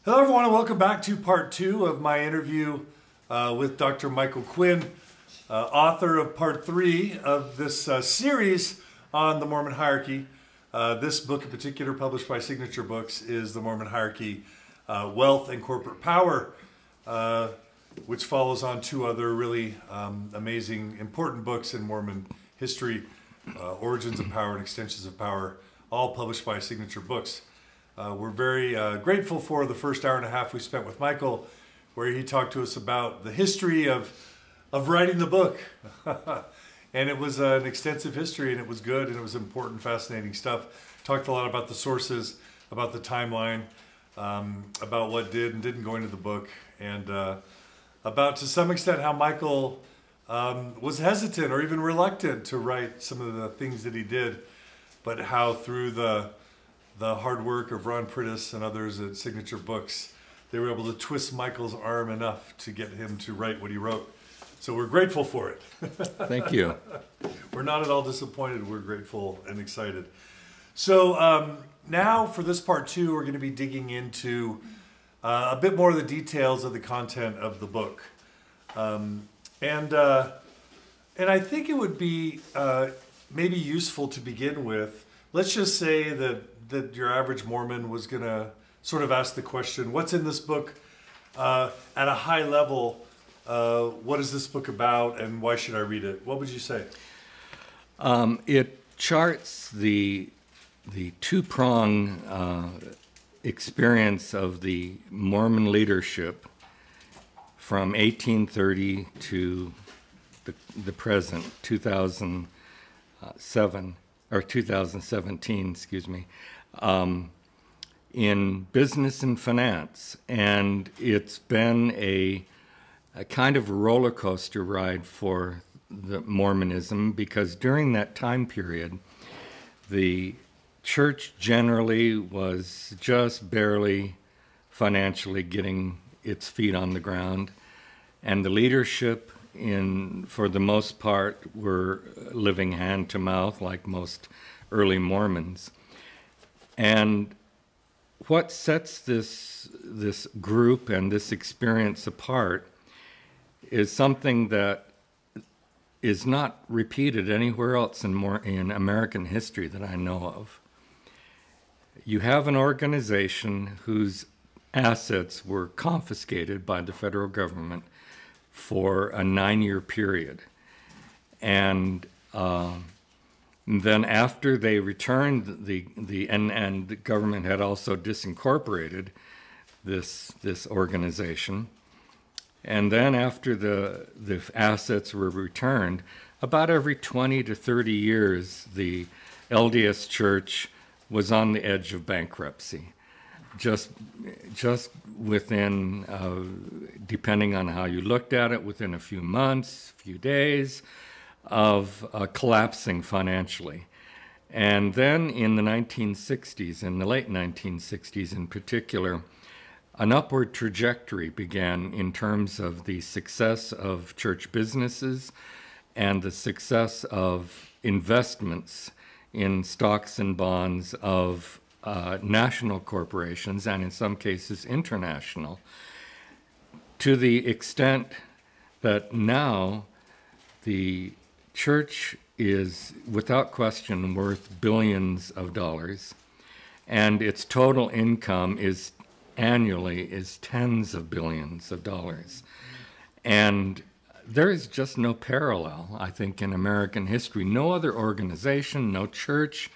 Hello, everyone, and welcome back to part 2 of my interview with Dr. Michael Quinn, author of part 3 of this series on the Mormon Hierarchy. This book in particular, published by Signature Books, is the Mormon Hierarchy, Wealth and Corporate Power, which follows on 2 other really amazing, important books in Mormon history, Origins of Power and Extensions of Power, all published by Signature Books. We're very grateful for the first hour and a half we spent with Michael, where he talked to us about the history of writing the book. And it was an extensive history, and it was good, and it was important, fascinating stuff. Talked a lot about the sources, about the timeline, about what did and didn't go into the book, and about, to some extent, how Michael was hesitant or even reluctant to write some of the things that he did, but how through the hard work of Ron Prittis and others at Signature Books, they were able to twist Michael's arm enough to get him to write what he wrote. So we're grateful for it. Thank you. We're not at all disappointed. We're grateful and excited. So now for this part 2, we're going to be digging into a bit more of the details of the content of the book. And I think it would be maybe useful to begin with. Let's just say that your average Mormon was going to sort of ask the question, what's in this book at a high level? What is this book about, and why should I read it? What would you say? It charts the two-prong experience of the Mormon leadership from 1830 to the present, 2017, excuse me, in business and finance. And it's been a kind of roller coaster ride for the Mormonism, because during that time period, the church generally was just barely financially getting its feet on the ground, and the leadership, for the most part, were living hand to mouth like most early Mormons. And what sets this group and this experience apart is something that is not repeated anywhere else in American history that I know of. You have an organization whose assets were confiscated by the federal government for a 9-year period. And then after they returned, and the government had also disincorporated this organization. And then after the assets were returned, about every 20 to 30 years, the LDS Church was on the edge of bankruptcy. Just within, depending on how you looked at it, within a few months, few days of collapsing financially. And then in the 1960s, in the late 1960s in particular, an upward trajectory began in terms of the success of church businesses and the success of investments in stocks and bonds of national corporations, and in some cases international, to the extent that now the church is without question worth billions of dollars, and its total income annually is tens of billions of dollars. And there is just no parallel, I think, in American history. No other organization, no church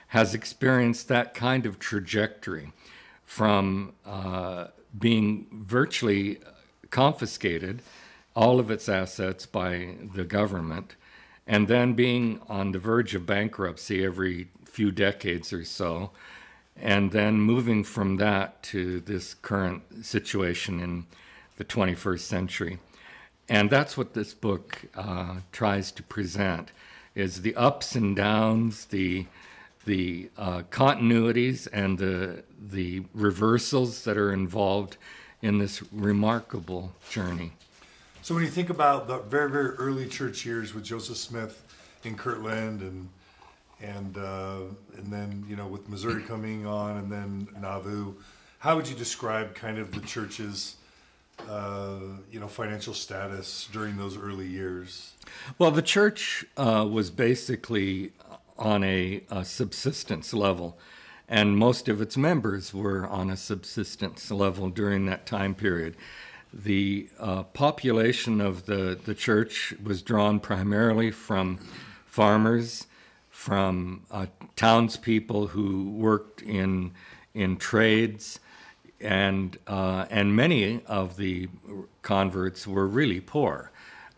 has experienced that kind of trajectory from being virtually confiscated, all of its assets by the government, and then being on the verge of bankruptcy every few decades or so, and then moving from that to this current situation in the 21st century. And that's what this book tries to present, is the ups and downs, the continuities and the reversals that are involved in this remarkable journey. So when you think about the very, very early church years with Joseph Smith in Kirtland and then, you know, with Missouri coming on and then Nauvoo, How would you describe kind of the church's financial status during those early years? Well, the church was basically on a subsistence level, and most of its members were on a subsistence level during that time period. The population of the church was drawn primarily from farmers, from townspeople who worked in trades, and many of the converts were really poor.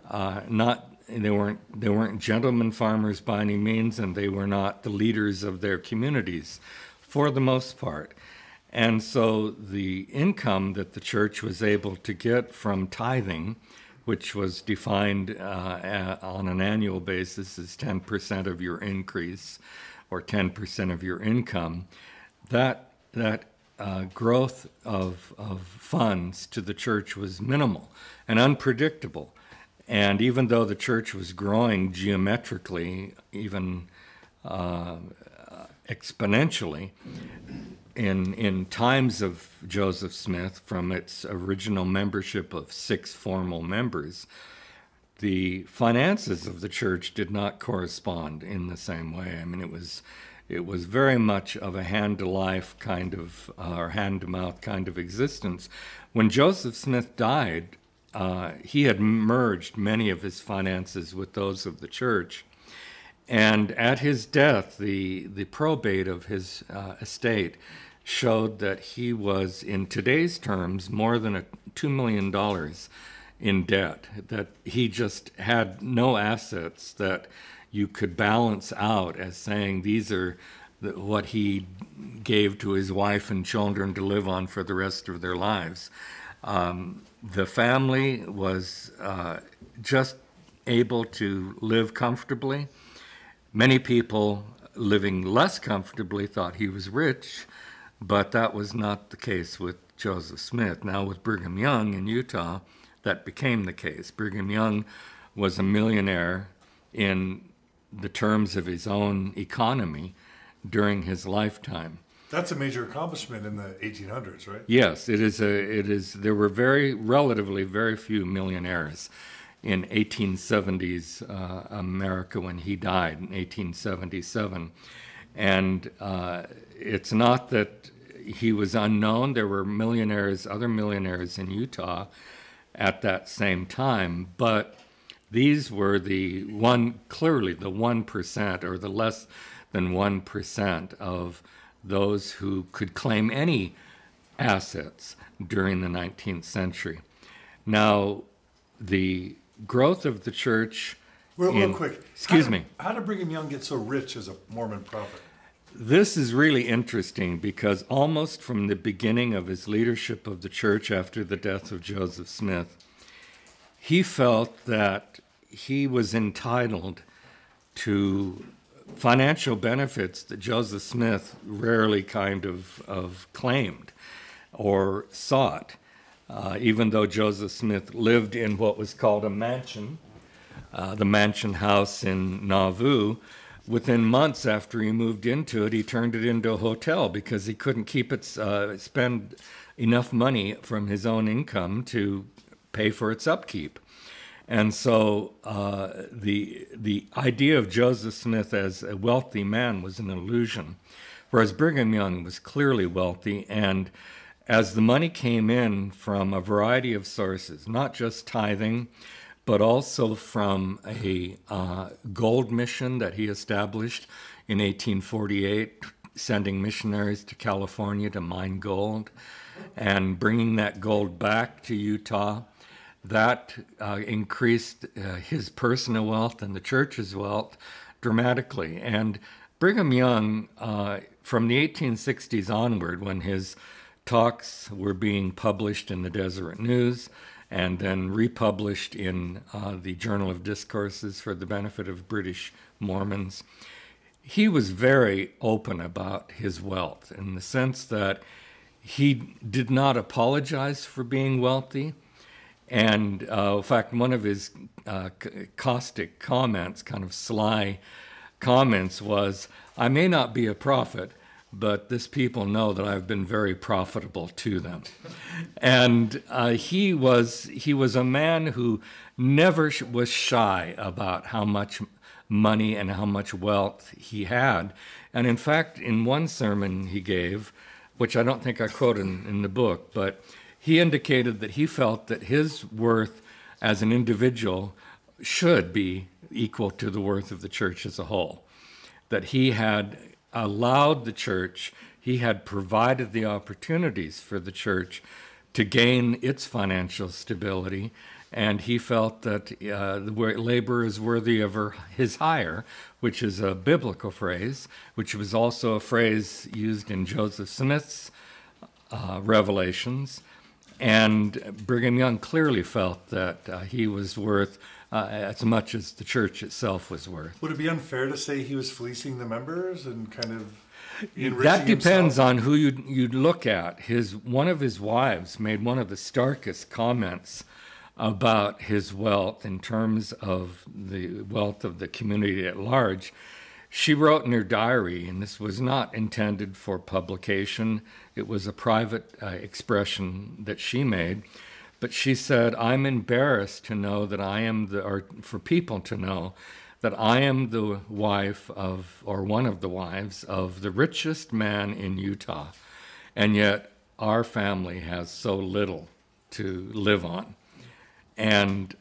They weren't gentlemen farmers by any means, and they were not the leaders of their communities for the most part. And so the income that the church was able to get from tithing, which was defined on an annual basis as 10% of your increase or 10% of your income, that growth of funds to the church was minimal and unpredictable. And even though the church was growing geometrically, even exponentially, in times of Joseph Smith, from its original membership of 6 formal members, the finances of the church did not correspond in the same way. I mean, it was very much of a hand-to-life kind of, or hand-to-mouth kind of existence. When Joseph Smith died, he had merged many of his finances with those of the church. And at his death, the probate of his estate showed that he was, in today's terms, more than $2 million in debt, that he just had no assets that you could balance out as saying these are what he gave to his wife and children to live on for the rest of their lives. The family was just able to live comfortably. Many people living less comfortably thought he was rich, but that was not the case with Joseph Smith. Now with Brigham Young in Utah, that became the case. Brigham Young was a millionaire in the terms of his own economy during his lifetime. That's a major accomplishment in the 1800s, right? Yes, it is. There were relatively very few millionaires in 1870s America when he died in 1877. And it's not that he was unknown. There were other millionaires in Utah at that same time, but these were clearly the 1% or the less than 1% of those who could claim any assets during the 19th century. Now, the growth of the church... Real quick. Excuse me. How did Brigham Young get so rich as a Mormon prophet? This is really interesting because almost from the beginning of his leadership of the church after the death of Joseph Smith, he felt that he was entitled to financial benefits that Joseph Smith rarely kind of claimed or sought. Even though Joseph Smith lived in what was called a mansion, the mansion house in Nauvoo, within months after he moved into it, he turned it into a hotel because he couldn't spend enough money from his own income to pay for its upkeep. And so the idea of Joseph Smith as a wealthy man was an illusion, whereas Brigham Young was clearly wealthy. And as the money came in from a variety of sources, not just tithing, but also from a gold mission that he established in 1848, sending missionaries to California to mine gold and bringing that gold back to Utah. That increased his personal wealth and the church's wealth dramatically. And Brigham Young, from the 1860s onward, when his talks were being published in the Deseret News and then republished in the Journal of Discourses for the benefit of British Mormons, he was very open about his wealth in the sense that he did not apologize for being wealthy. And in fact, one of his caustic comments, kind of sly comments, was, "I may not be a prophet, but this people know that I've been very profitable to them. And he was a man who never was shy about how much money and how much wealth he had. And in fact, in one sermon he gave, which I don't think I quote in the book, but he indicated that he felt that his worth as an individual should be equal to the worth of the church as a whole. That he had allowed the church, he had provided the opportunities for the church to gain its financial stability, and he felt that the labor is worthy of his hire, which is a biblical phrase, which was also a phrase used in Joseph Smith's Revelations. And Brigham Young clearly felt that he was worth as much as the church itself was worth. Would it be unfair to say he was fleecing the members and kind of enriching that depends himself? on who you'd look at. One of his wives made one of the starkest comments about his wealth in terms of the wealth of the community at large. She wrote in her diary, and this was not intended for publication, it was a private expression that she made, but she said, "I'm embarrassed to know that I am or for people to know that I am the wife of, or one of the wives of the richest man in Utah, and yet our family has so little to live on." And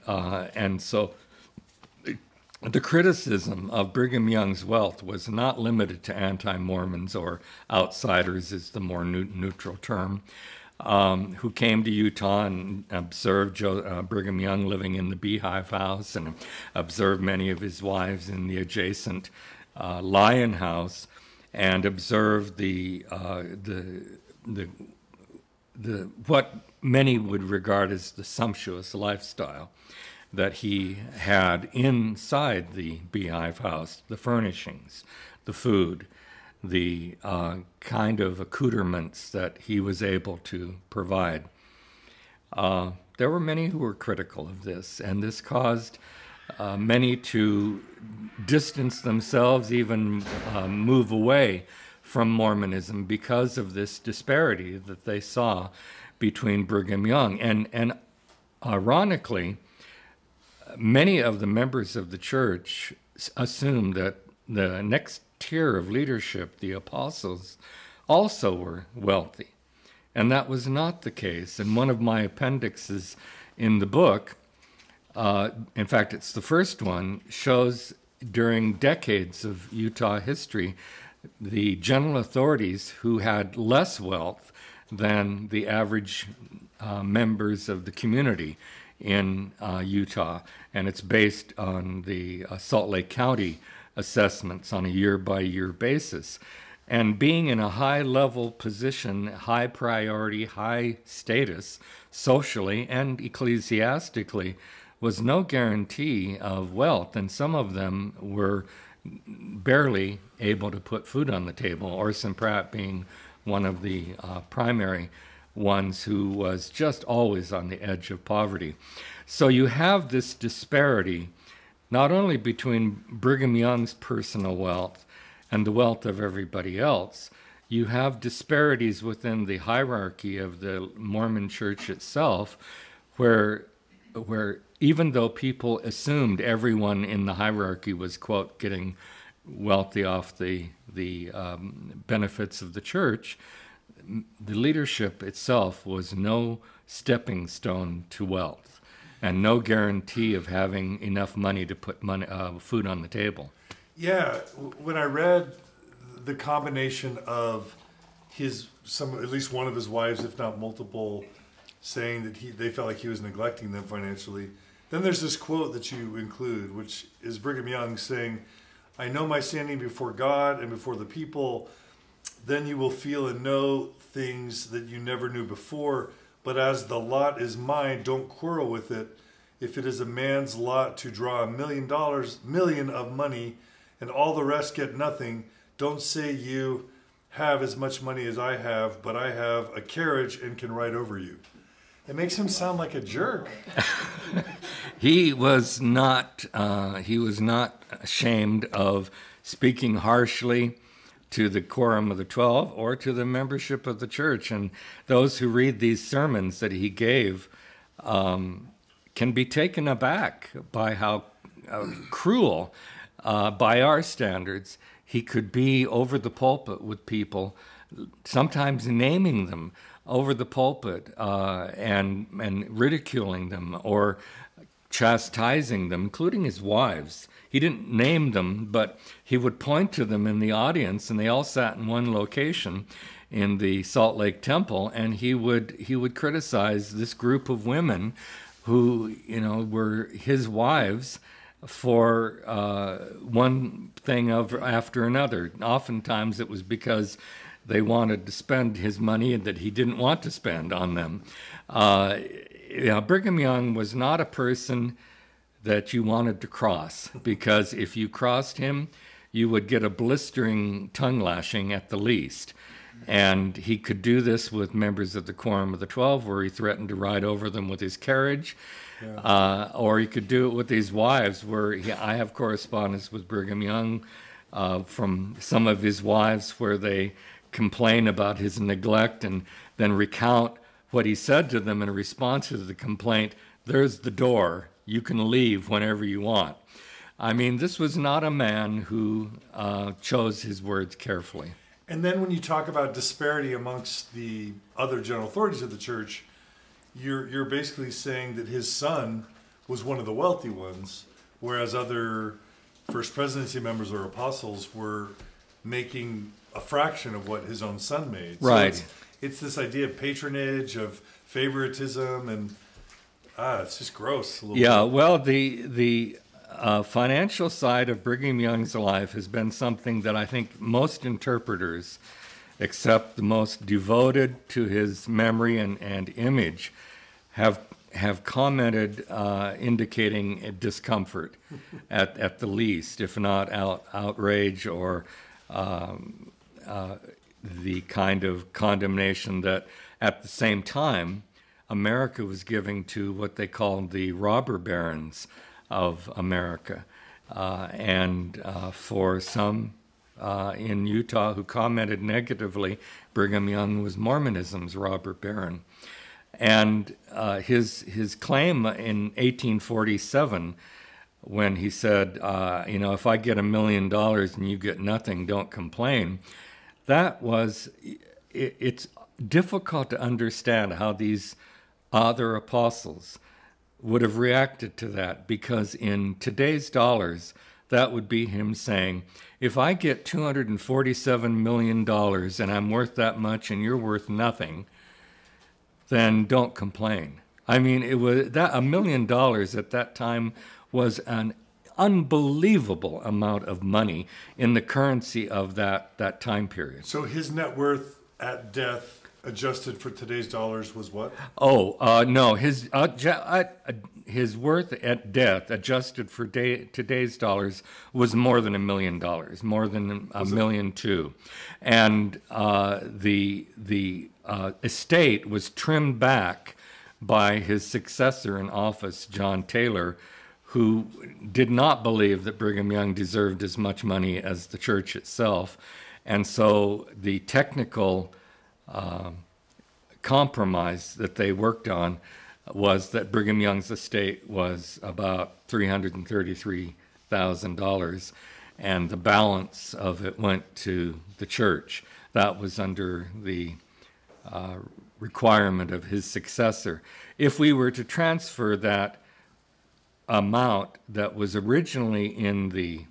so the criticism of Brigham Young's wealth was not limited to anti-Mormons or outsiders, is the more neutral term, who came to Utah and observed Brigham Young living in the Beehive House and observed many of his wives in the adjacent Lion House, and observed the what many would regard as the sumptuous lifestyle that he had inside the Beehive House, the furnishings, the food, the kind of accoutrements that he was able to provide. There were many who were critical of this, and this caused many to distance themselves, even move away from Mormonism because of this disparity that they saw between Brigham Young. And ironically, many of the members of the church assumed that the next tier of leadership, the apostles, also were wealthy. And that was not the case. And one of my appendixes in the book, in fact, it's the first one, shows during decades of Utah history, the general authorities who had less wealth than the average members of the community in Utah. And it's based on the Salt Lake County assessments on a year-by-year basis. And being in a high-level position, high priority, high status, socially and ecclesiastically, was no guarantee of wealth. And some of them were barely able to put food on the table, Orson Pratt being one of the primary ones who was just always on the edge of poverty. So you have this disparity, not only between Brigham Young's personal wealth and the wealth of everybody else, you have disparities within the hierarchy of the Mormon Church itself, where even though people assumed everyone in the hierarchy was, quote, getting wealthy off the benefits of the church, the leadership itself was no stepping stone to wealth and no guarantee of having enough money to put food on the table. Yeah, when I read the combination of at least one of his wives, if not multiple, saying that they felt like he was neglecting them financially, then there's this quote that you include, which is Brigham Young saying, "I know my standing before God and before the people. Then you will feel and know things that you never knew before. But as the lot is mine, don't quarrel with it. If it is a man's lot to draw $1 million of money, and all the rest get nothing, don't say you have as much money as I have, but I have a carriage and can ride over you." It makes him sound like a jerk. He was not ashamed of speaking harshly to the Quorum of the 12 or to the membership of the church. And those who read these sermons that he gave can be taken aback by how cruel, by our standards, he could be over the pulpit with people, sometimes naming them over the pulpit and ridiculing them or chastising them, including his wives. He didn't name them, but he would point to them in the audience, and they all sat in one location in the Salt Lake Temple, and he would criticize this group of women who, were his wives for one thing after another. Oftentimes it was because they wanted to spend his money that he didn't want to spend on them. Brigham Young was not a person that you wanted to cross, because if you crossed him, you would get a blistering tongue lashing at the least. And he could do this with members of the Quorum of the 12, where he threatened to ride over them with his carriage. Yeah. Or he could do it with his wives, where I have correspondence with Brigham Young from some of his wives where they complain about his neglect and then recount what he said to them in response to the complaint. There's the door. You can leave whenever you want. I mean, this was not a man who chose his words carefully. And then when you talk about disparity amongst the other general authorities of the church, you're basically saying that his son was one of the wealthy ones, whereas other First Presidency members or apostles were making a fraction of what his own son made. Right. So it's this idea of patronage, of favoritism, and it's just gross. Yeah, well, the financial side of Brigham Young's life has been something that I think most interpreters, except the most devoted to his memory and image, have commented, indicating a discomfort at the least, if not outrage or the kind of condemnation that at the same time America was giving to what they called the robber barons of America. And for some in Utah who commented negatively, Brigham Young was Mormonism's robber baron. And his claim in 1847, when he said, if I get $1 million and you get nothing, don't complain, that was, it's difficult to understand how these other apostles would have reacted to that, because in today's dollars, that would be him saying, if I get $247 million and I'm worth that much and you're worth nothing, then don't complain. I mean, it was that $1 million at that time was an unbelievable amount of money in the currency of that time period. So his net worth at death, adjusted for today's dollars, was what? No, his worth at death, adjusted for today's dollars, was more than $1 million, more than $1.2 million, and the estate was trimmed back by his successor in office, John Taylor, who did not believe that Brigham Young deserved as much money as the church itself, and so the technical compromise that they worked on was that Brigham Young's estate was about $333,000, and the balance of it went to the church. That was under the requirement of his successor. If we were to transfer that amount that was originally in the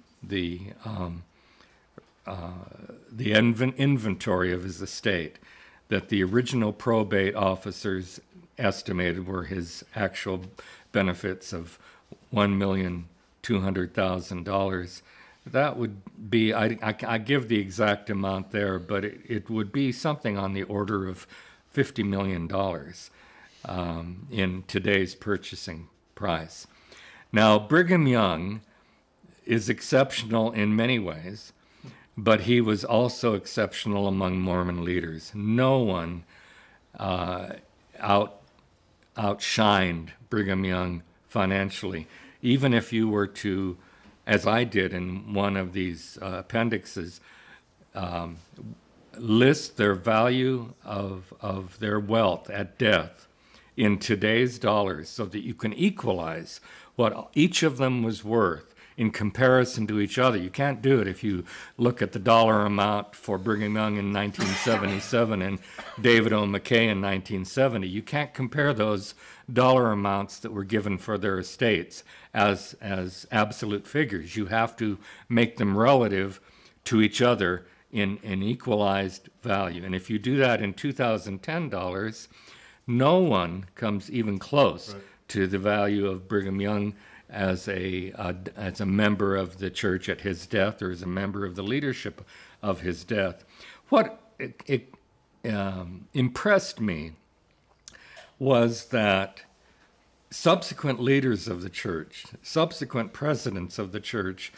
inventory of his estate, that the original probate officers estimated were his actual benefits of $1,200,000, that would be, I give the exact amount there, but it would be something on the order of $50 million in today's purchasing price. Now, Brigham Young is exceptional in many ways, but he was also exceptional among Mormon leaders. No one outshined Brigham Young financially. Even if you were to, as I did in one of these appendixes, list their value of their wealth at death in today's dollars so that you can equalize what each of them was worth in comparison to each other. You can't do it if you look at the dollar amount for Brigham Young in 1977 and David O. McKay in 1970. You can't compare those dollar amounts that were given for their estates as absolute figures. You have to make them relative to each other in equalized value. And if you do that in 2010 dollars, no one comes even close to the value of Brigham Young as a member of the church at his death, or as a member of the leadership of his death. What impressed me was that subsequent leaders of the church, subsequent presidents of the church,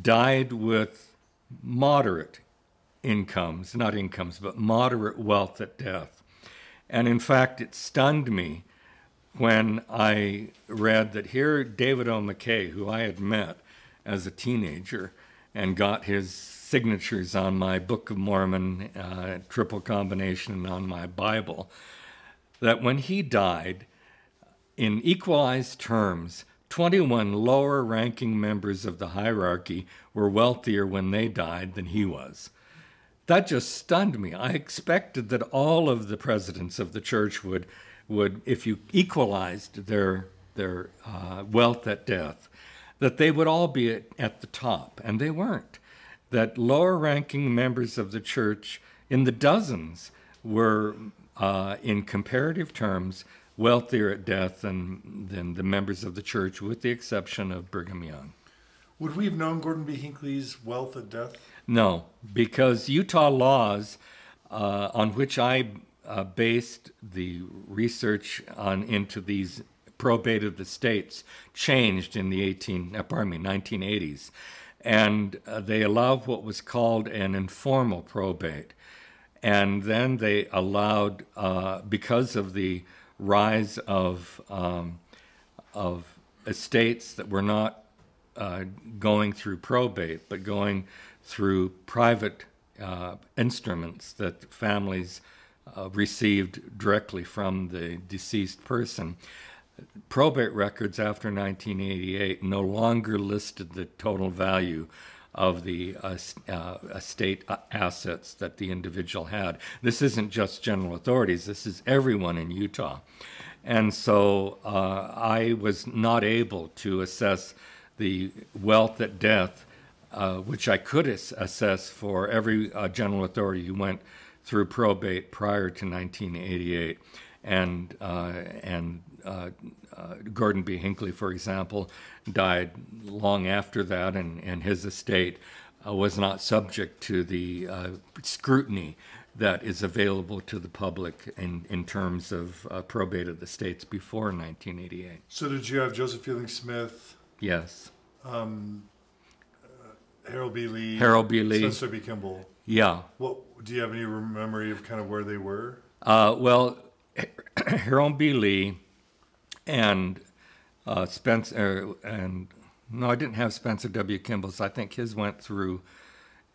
died with moderate incomes, not incomes, but moderate wealth at death. And in fact, it stunned me when I read that here David O. McKay, who I had met as a teenager and got his signatures on my Book of Mormon, triple combination, and on my Bible, that when he died, in equalized terms, 21 lower-ranking members of the hierarchy were wealthier when they died than he was. That just stunned me. I expected that all of the presidents of the church would, if you equalized their wealth at death, that they would all be at the top, and they weren't. That lower-ranking members of the church, in the dozens, were, in comparative terms, wealthier at death than the members of the church, with the exception of Brigham Young. Would we have known Gordon B. Hinckley's wealth at death? No, because Utah laws on which I based the research into these probated estates changed in the 1980s, and they allowed what was called an informal probate, and then they allowed, because of the rise of estates that were not going through probate, but going through private instruments that families received directly from the deceased person. Probate records after 1988 no longer listed the total value of the estate assets that the individual had. This isn't just general authorities, this is everyone in Utah. And so I was not able to assess the wealth at death, which I could assess for every general authority who went through probate prior to 1988. And Gordon B. Hinckley, for example, died long after that, and his estate was not subject to the scrutiny that is available to the public in terms of probated estates before 1988. So did you have Joseph Fielding Smith? Yes. Harold B. Lee? Harold B. Lee. Spencer B. Kimball? Yeah. Do you have any memory of kind of where they were? Well, Harold B. Lee and Spencer, no, I didn't have Spencer W. Kimball's. I think his went through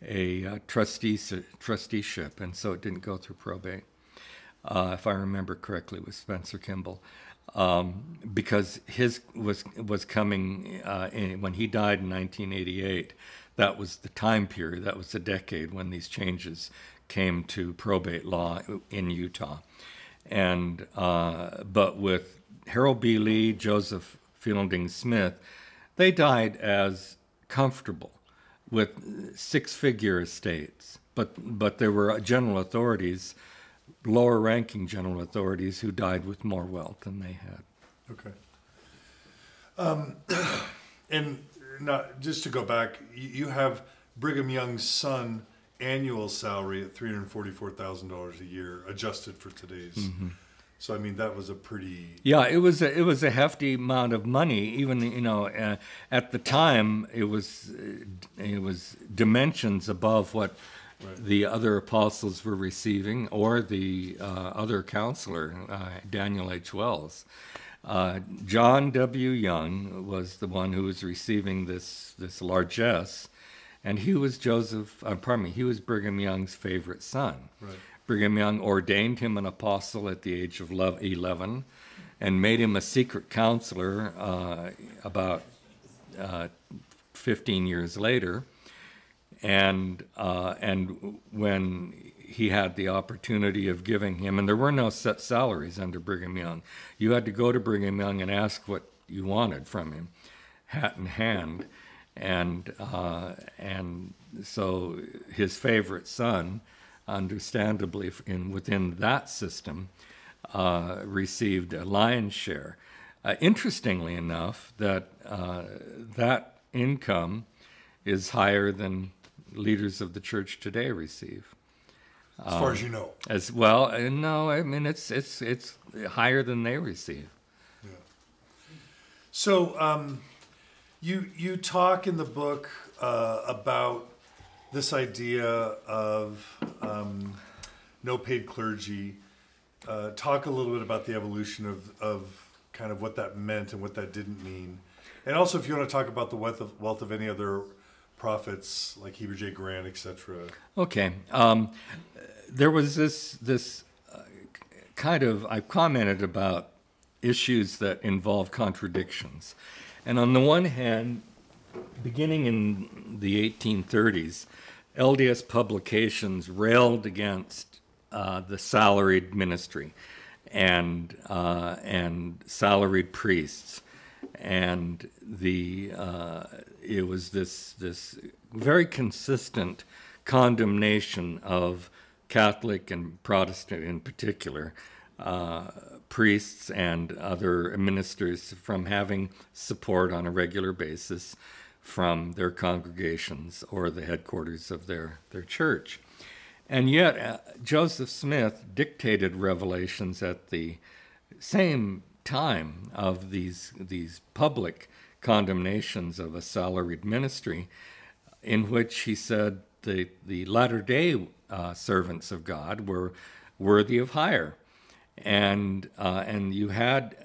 a trusteeship, and so it didn't go through probate. If I remember correctly, with Spencer Kimball, because his was coming when he died in 1988. That was the time period. That was the decade when these changes came to probate law in Utah. And but with Harold B. Lee, Joseph Fielding Smith, they died as comfortable with six-figure estates. But there were general authorities, lower-ranking general authorities, who died with more wealth than they had. Okay. And not just to go back, you have Brigham Young's son annual salary at $344,000 a year, adjusted for today's. Mm-hmm. So I mean, that was a pretty. Yeah, it was a hefty amount of money. Even at the time, it was dimensions above what the other apostles were receiving, or the other counselor, Daniel H. Wells. John W. Young was the one who was receiving this largesse, And he was he was Brigham Young's favorite son. Right. Brigham Young ordained him an apostle at the age of 11 and made him a secret counselor about 15 years later. And when he had the opportunity of giving him, and there were no set salaries under Brigham Young. You had to go to Brigham Young and ask what you wanted from him, hat in hand. And so his favorite son, understandably within that system, received a lion's share. Interestingly enough, that income is higher than leaders of the church today receive. As far as you know. As well, no, I mean it's higher than they receive. Yeah. So you talk in the book about this idea of no paid clergy. Talk a little bit about the evolution of kind of what that meant and what that didn't mean. And also, if you want to talk about the wealth of any other prophets like Heber J. Grant, etc. Okay. There was this kind of, I commented about issues that involve contradictions. And on the one hand, beginning in the 1830s, LDS publications railed against the salaried ministry and salaried priests. And it was this very consistent condemnation of Catholic and Protestant in particular priests and other ministers from having support on a regular basis from their congregations or the headquarters of their church. And yet Joseph Smith dictated revelations at the same time of these public condemnations of a salaried ministry, in which he said the latter-day servants of God were worthy of hire, and you had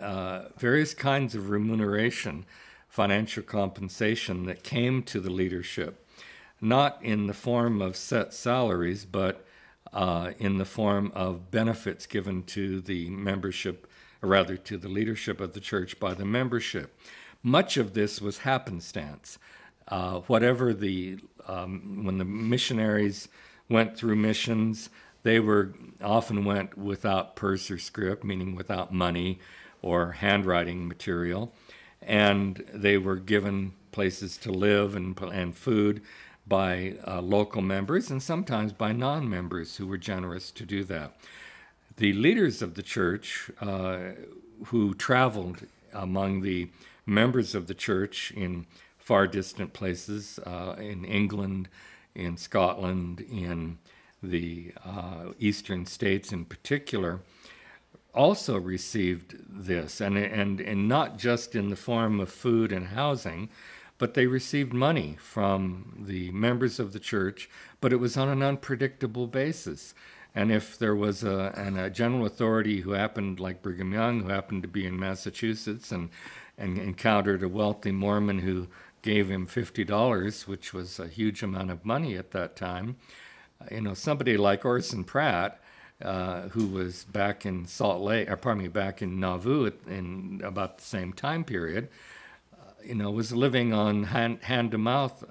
various kinds of remuneration, financial compensation that came to the leadership, not in the form of set salaries, but in the form of benefits given to the membership, or rather to the leadership of the church by the membership. Much of this was happenstance. When the missionaries went through missions, they often went without purse or scrip, meaning without money or handwriting material, and they were given places to live and food by local members and sometimes by non-members who were generous to do that. The leaders of the church who traveled among the members of the church in far distant places, in England, in Scotland, in the eastern states in particular, also received this, and not just in the form of food and housing, but they received money from the members of the church, but it was on an unpredictable basis. And if there was a general authority who happened, like Brigham Young, who happened to be in Massachusetts and encountered a wealthy Mormon who gave him $50, which was a huge amount of money at that time, somebody like Orson Pratt, who was back in back in Nauvoo in about the same time period, was living on hand to mouth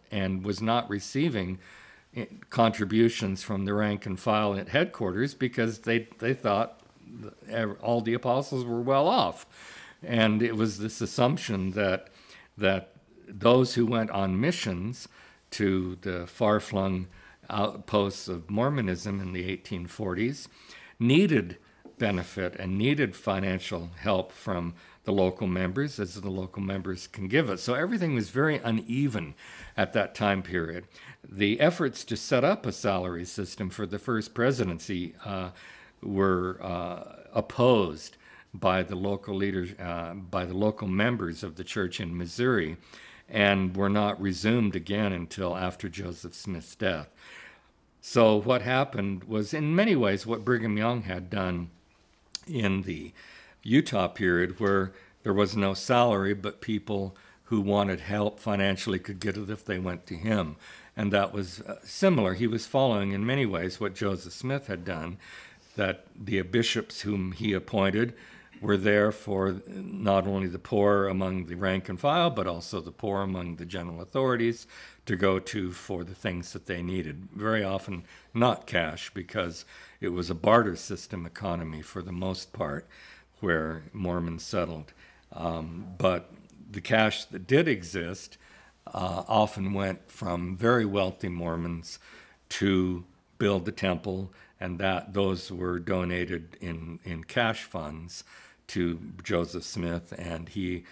and was not receiving contributions from the rank and file at headquarters because they thought all the apostles were well off. And it was this assumption that those who went on missions to the far-flung outposts of Mormonism in the 1840s needed benefit and needed financial help from the local members, as the local members can give it. So everything was very uneven at that time period. The efforts to set up a salary system for the first presidency were opposed by the local leaders, by the local members of the church in Missouri, and were not resumed again until after Joseph Smith's death. So what happened was, in many ways, what Brigham Young had done in the Utah period, where there was no salary, but people who wanted help financially could get it if they went to him. And that was similar. He was following in many ways what Joseph Smith had done, that the bishops whom he appointed were there for not only the poor among the rank and file, but also the poor among the general authorities to go to for the things that they needed. Very often not cash, because it was a barter system economy for the most part where Mormons settled. But the cash that did exist often went from very wealthy Mormons to build the temple, and that those were donated in cash funds to Joseph Smith, and he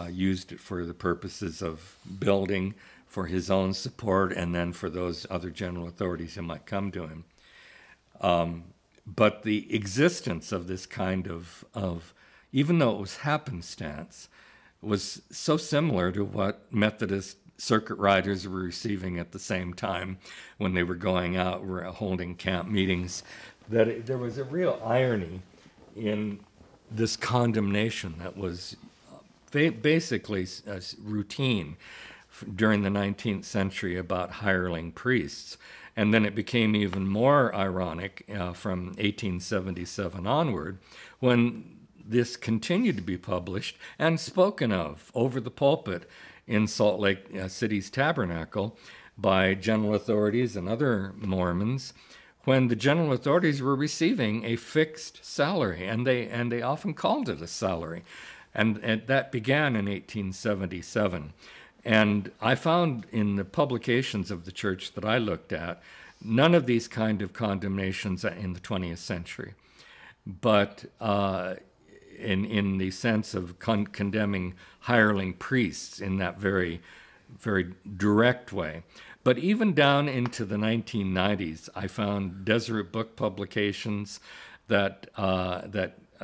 used it for the purposes of building, for his own support, and then for those other general authorities who might come to him. But the existence of this kind of, even though it was happenstance, was so similar to what Methodist circuit riders were receiving at the same time when they were going out, were holding camp meetings, that there was a real irony in this condemnation that was basically routine during the 19th century about hireling priests. And then it became even more ironic from 1877 onward, when this continued to be published and spoken of over the pulpit in Salt Lake City's Tabernacle by general authorities and other Mormons, when the general authorities were receiving a fixed salary, and they often called it a salary. And that began in 1877. And I found in the publications of the church that I looked at, none of these kind of condemnations in the 20th century. But in the sense of condemning hireling priests in that very, very direct way. But even down into the 1990s, I found Deseret Book publications that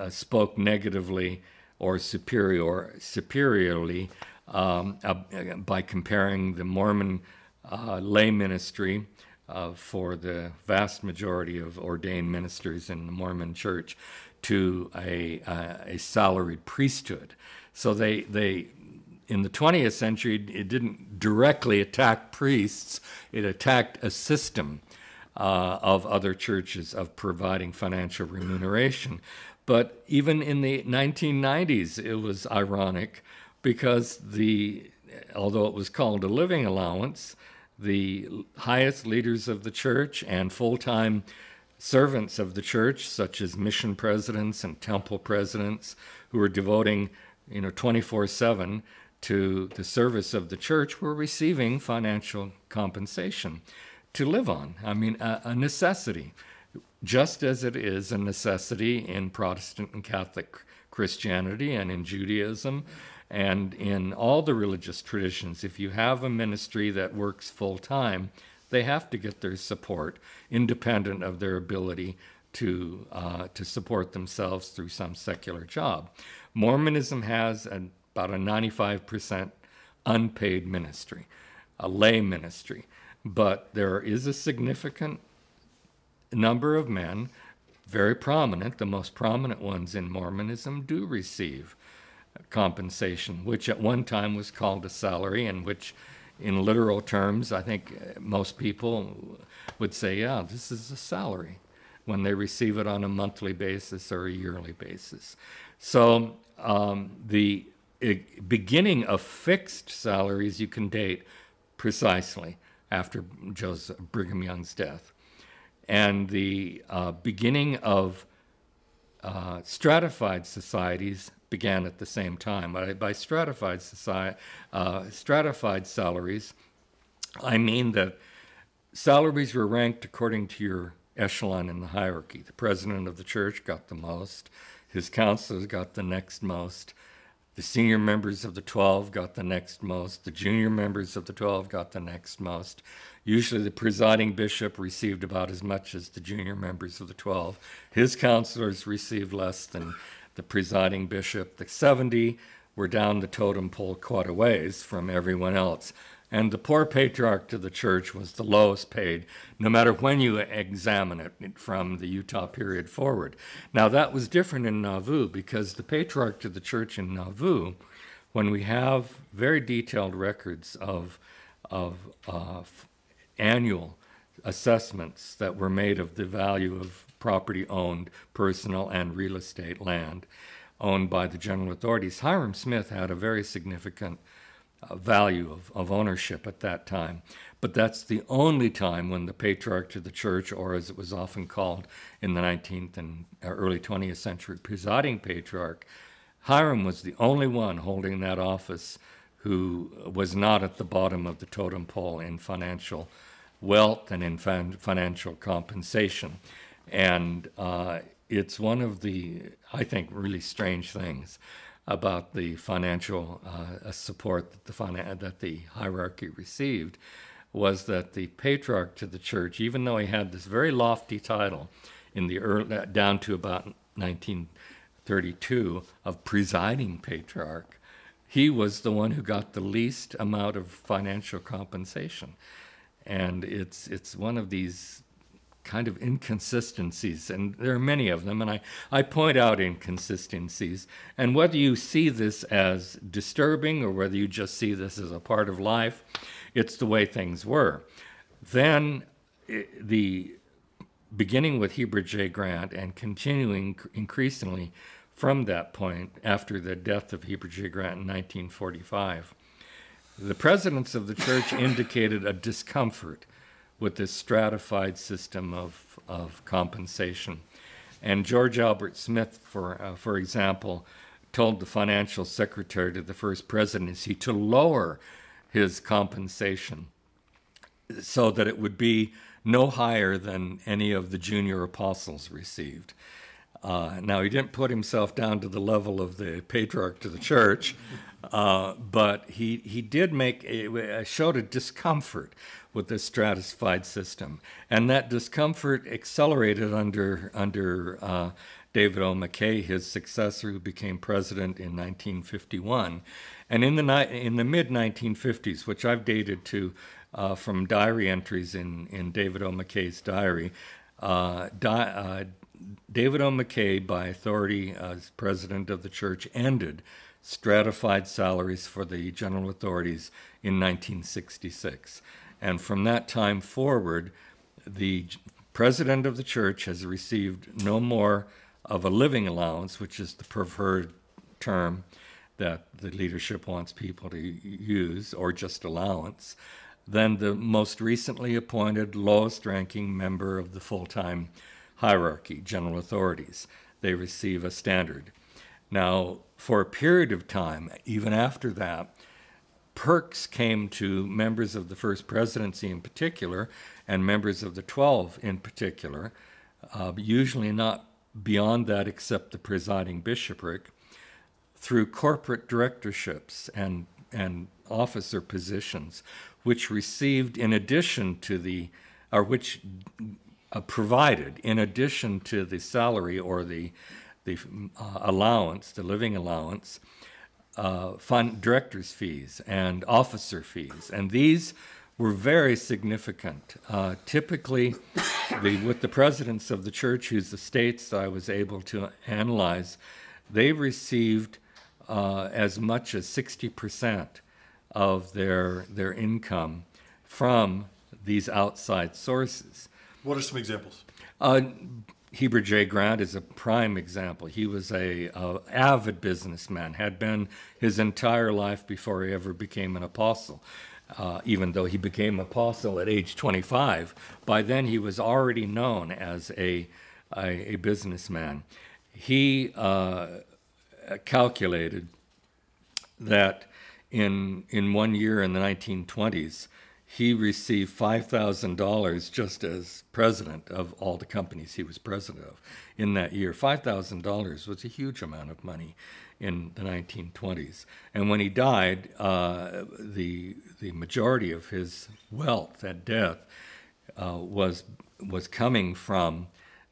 spoke negatively or superiorly by comparing the Mormon lay ministry for the vast majority of ordained ministers in the Mormon Church to a salaried priesthood. So they in the 20th century, it didn't directly attack priests. It attacked a system of other churches of providing financial remuneration. But even in the 1990s, it was ironic because although it was called a living allowance, the highest leaders of the church and full-time servants of the church, such as mission presidents and temple presidents, who were devoting 24/7 to the service of the church, were receiving financial compensation to live on. I mean, a necessity, just as it is a necessity in Protestant and Catholic Christianity and in Judaism and in all the religious traditions. If you have a ministry that works full-time, they have to get their support independent of their ability to support themselves through some secular job. Mormonism has about a 95% unpaid ministry, a lay ministry. But there is a significant number of men, very prominent, the most prominent ones in Mormonism, do receive compensation, which at one time was called a salary, and which in literal terms, I think most people would say, yeah, this is a salary, when they receive it on a monthly basis or a yearly basis. So the beginning of fixed salaries you can date precisely after Brigham Young's death. And the beginning of stratified societies began at the same time. By stratified salaries, I mean that salaries were ranked according to your echelon in the hierarchy. The president of the church got the most. His counselors got the next most. The senior members of the 12 got the next most. The junior members of the 12 got the next most. Usually the presiding bishop received about as much as the junior members of the 12. His counselors received less than the presiding bishop. The 70 were down the totem pole quite a ways from everyone else. And the poor patriarch of the church was the lowest paid, no matter when you examine it from the Utah period forward. Now, that was different in Nauvoo, because the patriarch of the church in Nauvoo when we have very detailed records of annual assessments that were made of the value of property owned, personal and real estate land owned by the general authorities, Hiram Smith had a very significant value of ownership at that time. But that's the only time when the patriarch to the church, or as it was often called in the 19th and early 20th century, presiding patriarch, Hiram was the only one holding that office who was not at the bottom of the totem pole in financial wealth and in financial compensation. And it's one of the, I think, really strange things about the financial support that the hierarchy received, was that the patriarch to the church, even though he had this very lofty title in the early, down to about 1932 of presiding patriarch, he was the one who got the least amount of financial compensation. And it's one of these kind of inconsistencies, and there are many of them, and I point out inconsistencies, and whether you see this as disturbing or whether you just see this as a part of life, it's the way things were. Then, beginning with Heber J. Grant and continuing increasingly from that point after the death of Heber J. Grant in 1945, the presidents of the church indicated a discomfort with this stratified system of compensation. And George Albert Smith, for example, told the financial secretary to the first presidency to lower his compensation so that it would be no higher than any of the junior apostles received. Now, he didn't put himself down to the level of the patriarch to the church, but he did showed a discomfort with this stratified system. And that discomfort accelerated under David O. McKay, his successor, who became president in 1951. And in the mid-1950s, which I've dated to from diary entries in David O. McKay's diary, David O. McKay, by authority as president of the church, ended stratified salaries for the general authorities in 1966. And from that time forward, the president of the church has received no more of a living allowance, which is the preferred term that the leadership wants people to use, or just allowance, than the most recently appointed lowest-ranking member of the full-time hierarchy, general authorities. They receive a standard. Now, for a period of time, even after that, perks came to members of the First Presidency in particular, and members of the 12 in particular, usually not beyond that except the presiding bishopric, through corporate directorships and officer positions, which received in addition to which provided in addition to the salary or the allowance, the living allowance, directors' fees and officer fees, and these were very significant. Typically, with the presidents of the church, whose estates I was able to analyze, they received as much as 60% of their income from these outside sources. What are some examples? Heber J. Grant is a prime example. He was a avid businessman, had been his entire life before he ever became an apostle. Even though he became apostle at age 25, by then he was already known as a businessman. He calculated that in 1 year in the 1920s, he received $5,000 just as president of all the companies he was president of in that year. $5,000 was a huge amount of money in the 1920s. And when he died, the majority of his wealth at death was coming from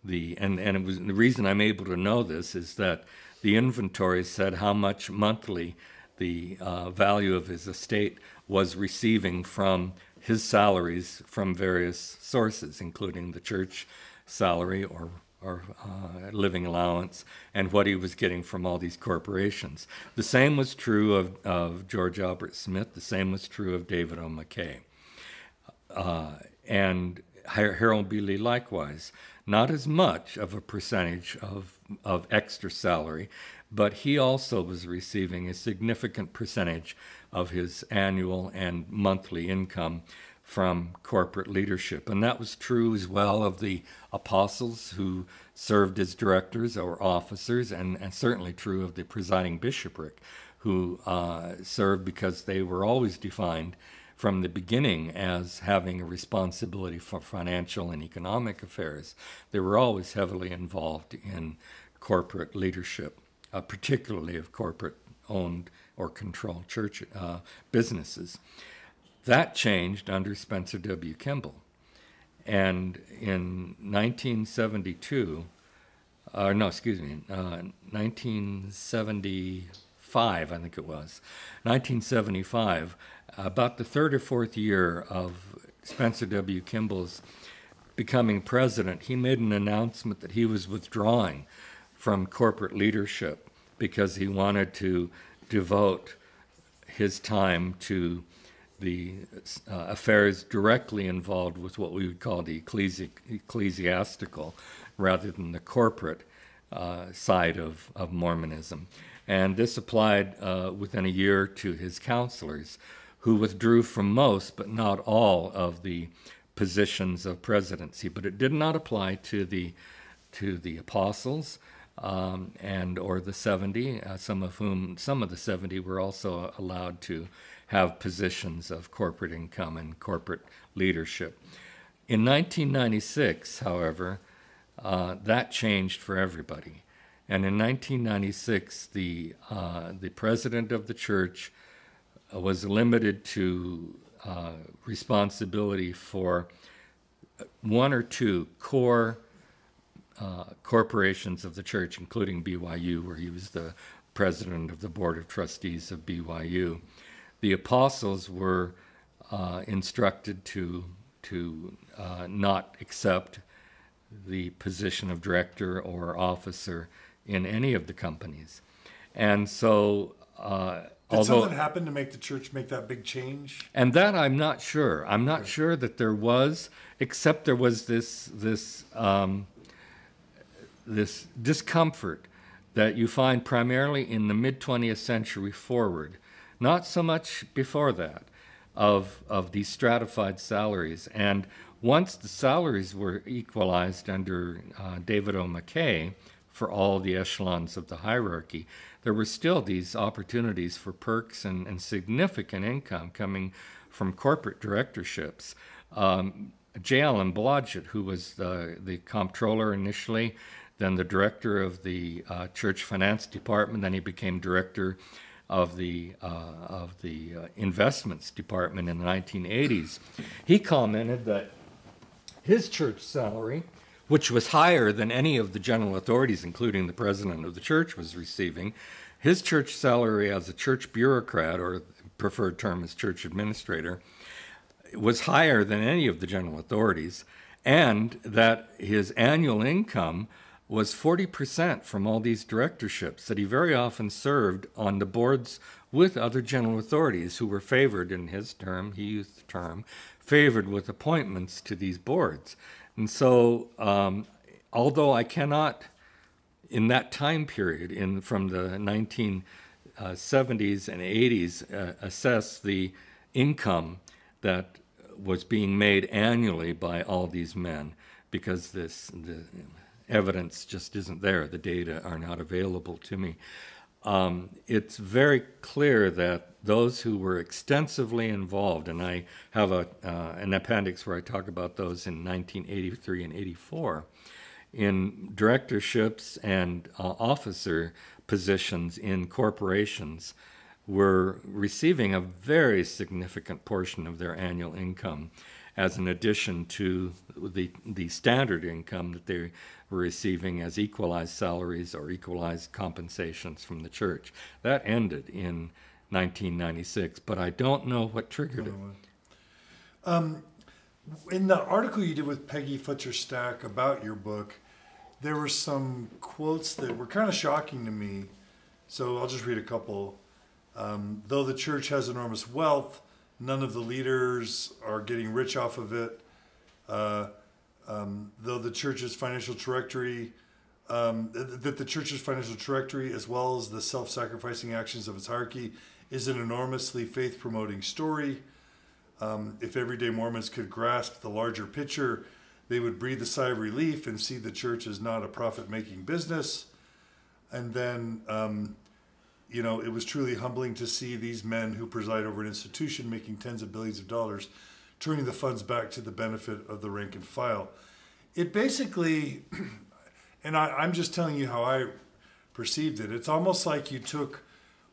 and it was, the reason I'm able to know this is that the inventory said how much monthly the value of his estate was receiving from his salaries from various sources, including the church salary or living allowance and what he was getting from all these corporations. The same was true of George Albert Smith. The same was true of David O. McKay. And Harold B. Lee likewise. Not as much of a percentage of extra salary, but he also was receiving a significant percentage of his annual and monthly income from corporate leadership. And that was true as well of the apostles who served as directors or officers, and certainly true of the presiding bishopric who served because they were always defined from the beginning as having a responsibility for financial and economic affairs. They were always heavily involved in corporate leadership, particularly of corporate-owned or controlled church businesses. That changed under Spencer W. Kimball. And in 1975, I think it was, 1975, about the third or fourth year of Spencer W. Kimball's becoming president, he made an announcement that he was withdrawing from corporate leadership because he wanted to devote his time to the affairs directly involved with what we would call the ecclesiastical rather than the corporate side of Mormonism. And this applied within a year to his counselors, who withdrew from most but not all of the positions of presidency. But it did not apply to the apostles and or the 70, some of the 70 were also allowed to have positions of corporate income and corporate leadership. In 1996, however, that changed for everybody. And in 1996, the president of the church was limited to responsibility for one or two core corporations of the church, including BYU, where he was the president of the board of trustees of BYU. The apostles were instructed to not accept the position of director or officer in any of the companies. And so did something happen to make the church make that big change? And that I'm not sure. I'm not sure that there was, except there was this discomfort that you find primarily in the mid-20th century forward, not so much before that, of these stratified salaries. And once the salaries were equalized under David O. McKay for all the echelons of the hierarchy, there were still these opportunities for perks and significant income coming from corporate directorships. J. Allen Blodgett, who was the comptroller initially, then the director of the church finance department, then he became director of the investments department in the 1980s. He commented that his church salary, which was higher than any of the general authorities, including the president of the church, was receiving, his church salary as a church bureaucrat, or the preferred term is church administrator, was higher than any of the general authorities, and that his annual income was 40% from all these directorships, that he very often served on the boards with other general authorities who were favored, in his term, he used the term, favored with appointments to these boards. And so, although I cannot, in that time period, from the 1970s and 80s, assess the income that was being made annually by all these men, because the evidence just isn't there. The data are not available to me. It's very clear that those who were extensively involved, and I have an appendix where I talk about those in 1983 and 84, in directorships and officer positions in corporations, were receiving a very significant portion of their annual income as an addition to the standard income that they were receiving as equalized salaries or equalized compensations from the church. That ended in 1996, but I don't know what triggered it. In the article you did with Peggy Fletcher Stack about your book, there were some quotes that were kind of shocking to me. So I'll just read a couple. Though the church has enormous wealth, none of the leaders are getting rich off of it. Though the church's financial trajectory, that the church's financial trajectory, as well as the self-sacrificing actions of its hierarchy, is an enormously faith-promoting story. If everyday Mormons could grasp the larger picture, they would breathe a sigh of relief and see the church as not a profit-making business. And then, it was truly humbling to see these men who preside over an institution making tens of billions of dollars, turning the funds back to the benefit of the rank and file. It basically, and I'm just telling you how I perceived it, it's almost like you took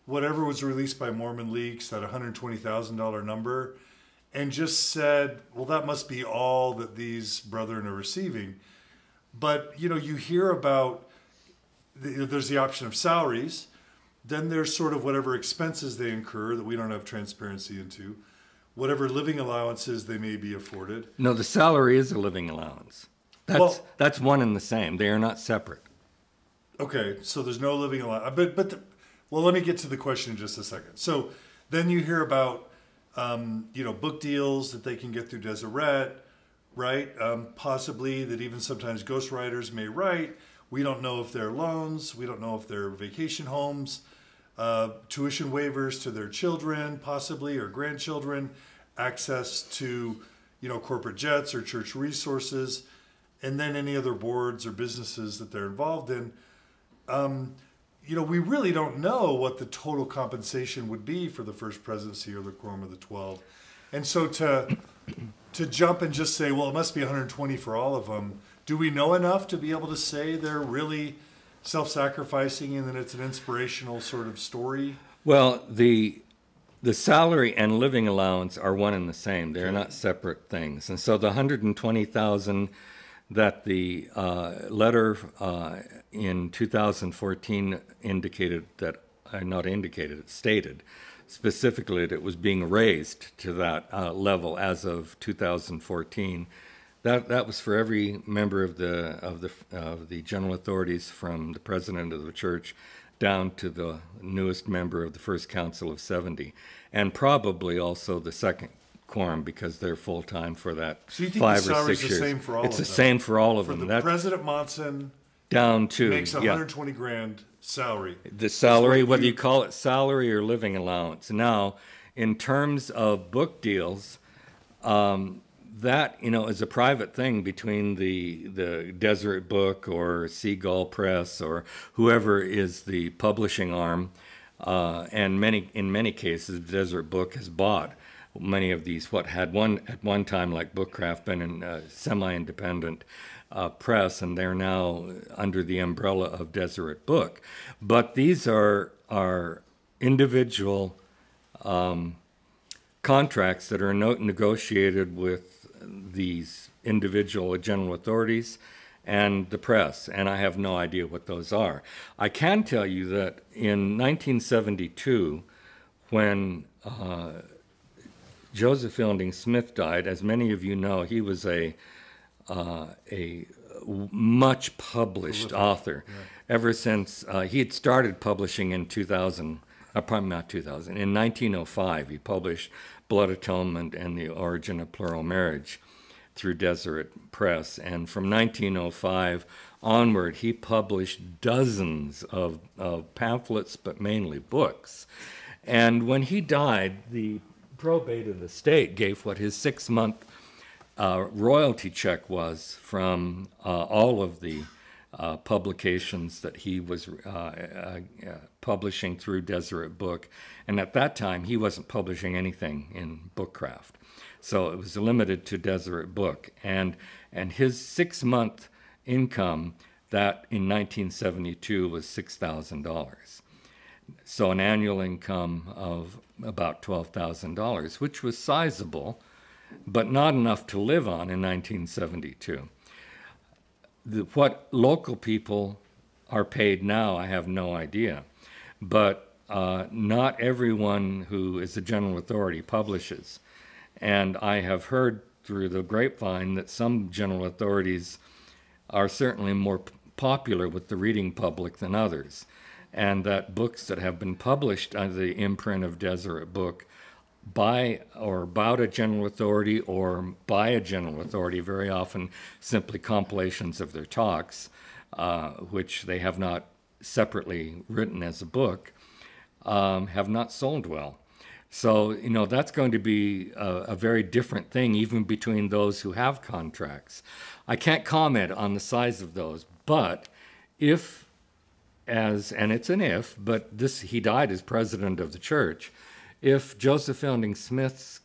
whatever was released by Mormon Leaks, that $120,000 number, and just said, well, that must be all that these brethren are receiving. But, you hear about, there's the option of salaries, then there's sort of whatever expenses they incur that we don't have transparency into, whatever living allowances they may be afforded. No, the salary is a living allowance. That's one and the same. They are not separate. Okay, so there's no living allowance. Well, let me get to the question in just a second. So then you hear about, book deals that they can get through Deseret, right? Possibly that even sometimes ghostwriters may write. We don't know if they're loans. We don't know if they're vacation homes, tuition waivers to their children, possibly, or grandchildren, access to, corporate jets or church resources, and then any other boards or businesses that they're involved in. We really don't know what the total compensation would be for the First Presidency or the Quorum of the 12. And so to jump and just say, well, it must be 120 for all of them, do we know enough to be able to say they're really self-sacrificing and that it's an inspirational sort of story? Well, the salary and living allowance are one and the same. They're not separate things. And so the 120,000 that the letter in 2014 stated specifically that it was being raised to that level as of 2014. That was for every member of the general authorities, from the president of the church down to the newest member of the First Council of 70, and probably also the second quorum, because they're full time for that. So you think 5 the or 6 salary's years. The same for all it's of the them? same for all of them. For President Monson down to makes $120,000 salary. The salary, whether you call it salary or living allowance. Now, in terms of book deals, that is a private thing between the Deseret Book or Seagull Press or whoever is the publishing arm, and in many cases, the Deseret Book has bought many of these, what had at one time, like Bookcraft, been in semi-independent press, and they're now under the umbrella of Deseret Book. But these are individual contracts that are negotiated with these individual general authorities and the press, and I have no idea what those are. I can tell you that in 1972, when Joseph Fielding Smith died, as many of you know, he was a much published author. Yeah. Ever since he had started publishing in 2000, probably not 2000, in 1905, he published Blood Atonement and the Origin of Plural Marriage through Deseret Press. And from 1905 onward, he published dozens of pamphlets, but mainly books. And when he died, the probate of the state gave what his 6-month royalty check was from all of the publications that he was publishing through Deseret Book. And at that time, he wasn't publishing anything in Bookcraft. So it was limited to Deseret Book. And his 6-month income, that in 1972 was $6,000. So an annual income of about $12,000, which was sizable, but not enough to live on in 1972. What local people are paid now, I have no idea. But not everyone who is a general authority publishes. And I have heard through the grapevine that some general authorities are certainly more popular with the reading public than others, and that books that have been published under the imprint of Deseret Book by or about a general authority or by a general authority, very often simply compilations of their talks, which they have not separately written as a book, have not sold well. So, that's going to be a very different thing even between those who have contracts. I can't comment on the size of those, but and it's an if, but he died as president of the church. If Joseph Fielding Smith's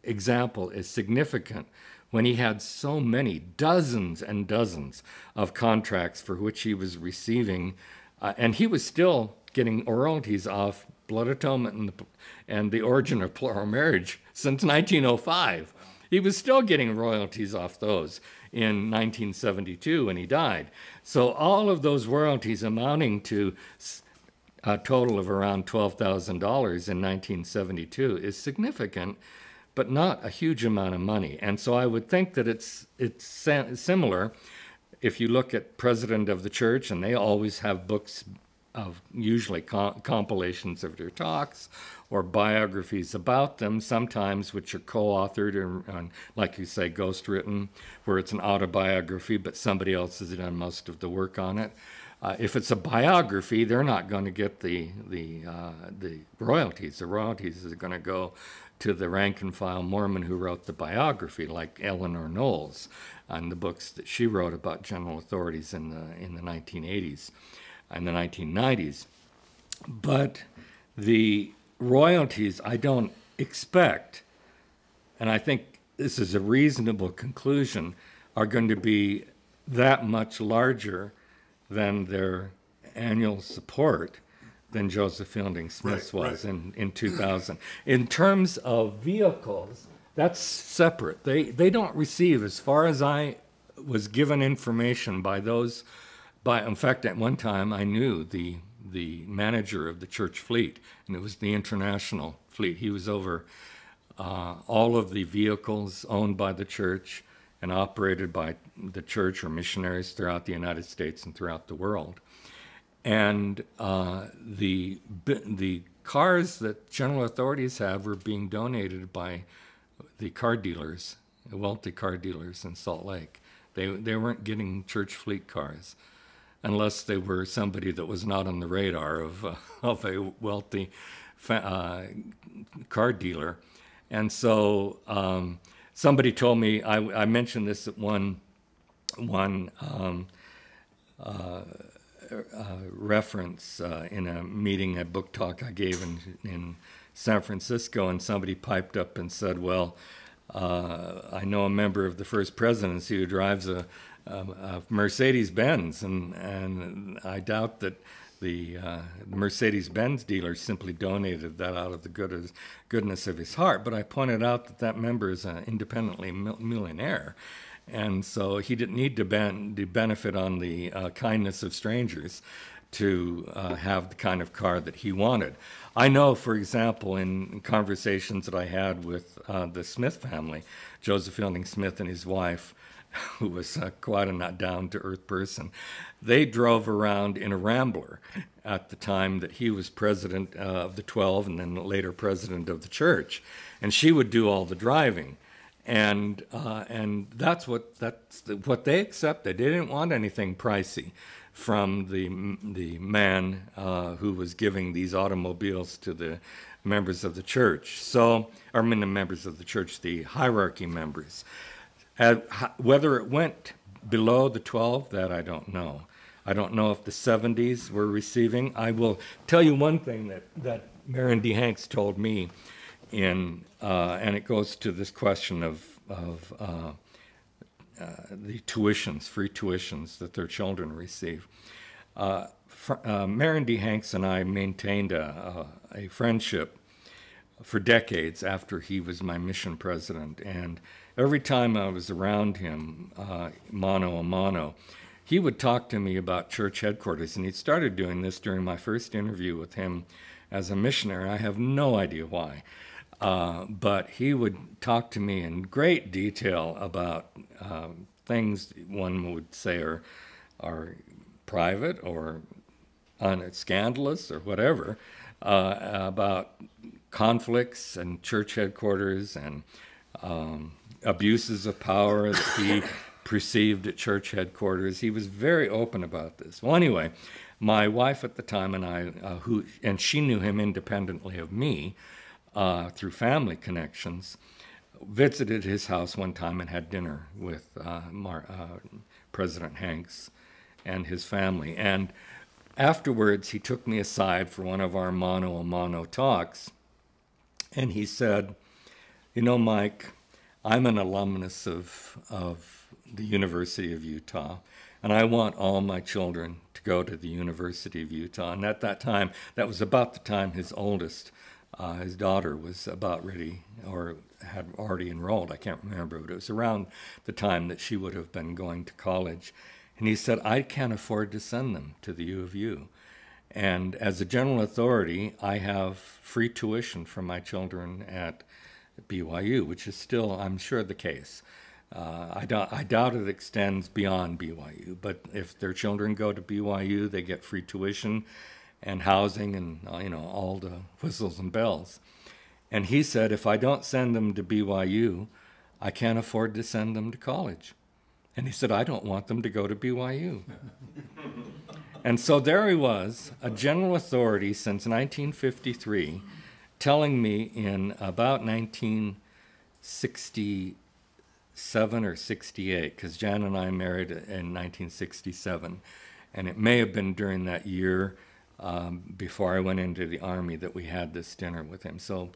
example is significant, when he had so many, dozens and dozens of contracts for which he was receiving, and he was still getting royalties off blood atonement and the origin of plural marriage since 1905. He was still getting royalties off those in 1972 when he died. So all of those royalties amounting to a total of around $12,000 in 1972 is significant, but not a huge amount of money. And so I would think that it's similar. If you look at President of the Church, and they always have books of usually compilations of their talks or biographies about them, sometimes which are co-authored or, like you say, ghost-written, where it's an autobiography, but somebody else has done most of the work on it. If it's a biography, they're not going to get the royalties. The royalties are going to go to the rank-and-file Mormon who wrote the biography, like Eleanor Knowles, and the books that she wrote about general authorities in the 1980s and the 1990s. But the royalties, I don't expect, and I think this is a reasonable conclusion, are going to be that much larger than their annual support than Joseph Fielding Smith's was in 2000. In terms of vehicles, that's separate. They don't receive, as far as I was given information in fact, at one time I knew the manager of the church fleet, and it was the international fleet. He was over all of the vehicles owned by the church and operated by the church or missionaries throughout the United States and throughout the world. And the cars that general authorities have were being donated by the car dealers, the wealthy car dealers in Salt Lake. They weren't getting church fleet cars, unless they were somebody that was not on the radar of a wealthy car dealer. And so somebody told me, I mentioned this at one reference in a meeting, a book talk I gave in San Francisco, and somebody piped up and said, well, I know a member of the First Presidency who drives a Mercedes-Benz, and I doubt that the Mercedes-Benz dealer simply donated that out of the goodness of his heart. But I pointed out that member is an independently millionaire, and so he didn't need to benefit on the kindness of strangers to have the kind of car that he wanted. I know, for example, in conversations that I had with the Smith family, Joseph Fielding Smith and his wife, who was quite a down-to-earth person, they drove around in a Rambler at the time that he was president of the 12 and then later president of the church. And she would do all the driving. And that's what they accepted. They didn't want anything pricey from the man who was giving these automobiles to the members of the church. The members of the church, the hierarchy members. Whether it went below the 12, that I don't know. I don't know if the 70s were receiving. I will tell you one thing that Marion D. Hanks told me, and it goes to this question of the tuitions, free tuitions that their children receive. Marion D. Hanks and I maintained a friendship for decades after he was my mission president, and every time I was around him, mano a mano, he would talk to me about church headquarters, and he'd started doing this during my first interview with him as a missionary. I have no idea why, but he would talk to me in great detail about things one would say are private or scandalous or whatever, about conflicts and church headquarters and abuses of power that he perceived at church headquarters. He was very open about this. Well, anyway, my wife at the time and I, and she knew him independently of me through family connections, visited his house one time and had dinner with President Hanks and his family. And afterwards, he took me aside for one of our mano-a-mano talks, and he said, "You know, Mike, I'm an alumnus of the University of Utah, and I want all my children to go to the University of Utah." And at that time, that was about the time his oldest, his daughter, was about ready or had already enrolled. I can't remember, but it was around the time that she would have been going to college. And he said, "I can't afford to send them to the U of U. And as a general authority, I have free tuition for my children at BYU," which is still, I'm sure, the case. I doubt it extends beyond BYU, but if their children go to BYU, they get free tuition and housing and all the whistles and bells. And he said, if I don't send them to BYU, I can't afford to send them to college. And he said, I don't want them to go to BYU. And so there he was, a general authority since 1953, telling me in about 1967 or 68, because Jan and I married in 1967, and it may have been during that year before I went into the Army that we had this dinner with him. So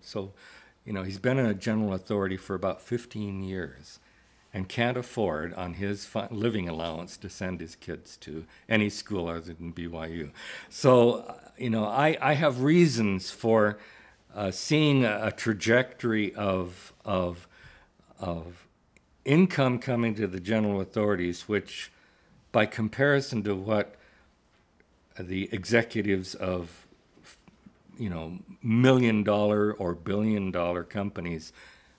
he's been a general authority for about 15 years and can't afford on his living allowance to send his kids to any school other than BYU. So, I have reasons for seeing a trajectory of income coming to the general authorities, which, by comparison to what the executives of, $1 million or $1 billion companies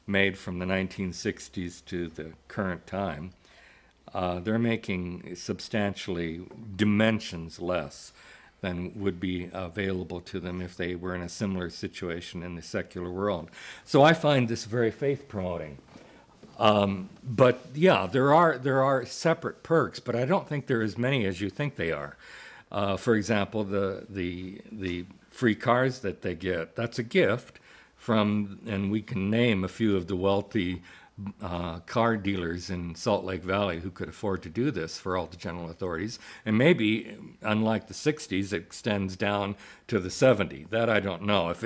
made from the 1960s to the current time, they're making substantially dimensions less than would be available to them if they were in a similar situation in the secular world. So I find this very faith-promoting. But yeah, there are separate perks, but I don't think there are as many as you think they are. For example, the free cars that they get, that's a gift from, and we can name a few of the wealthy car dealers in Salt Lake Valley who could afford to do this for all the general authorities. And maybe, unlike the 60s, it extends down to the 70s. That I don't know. If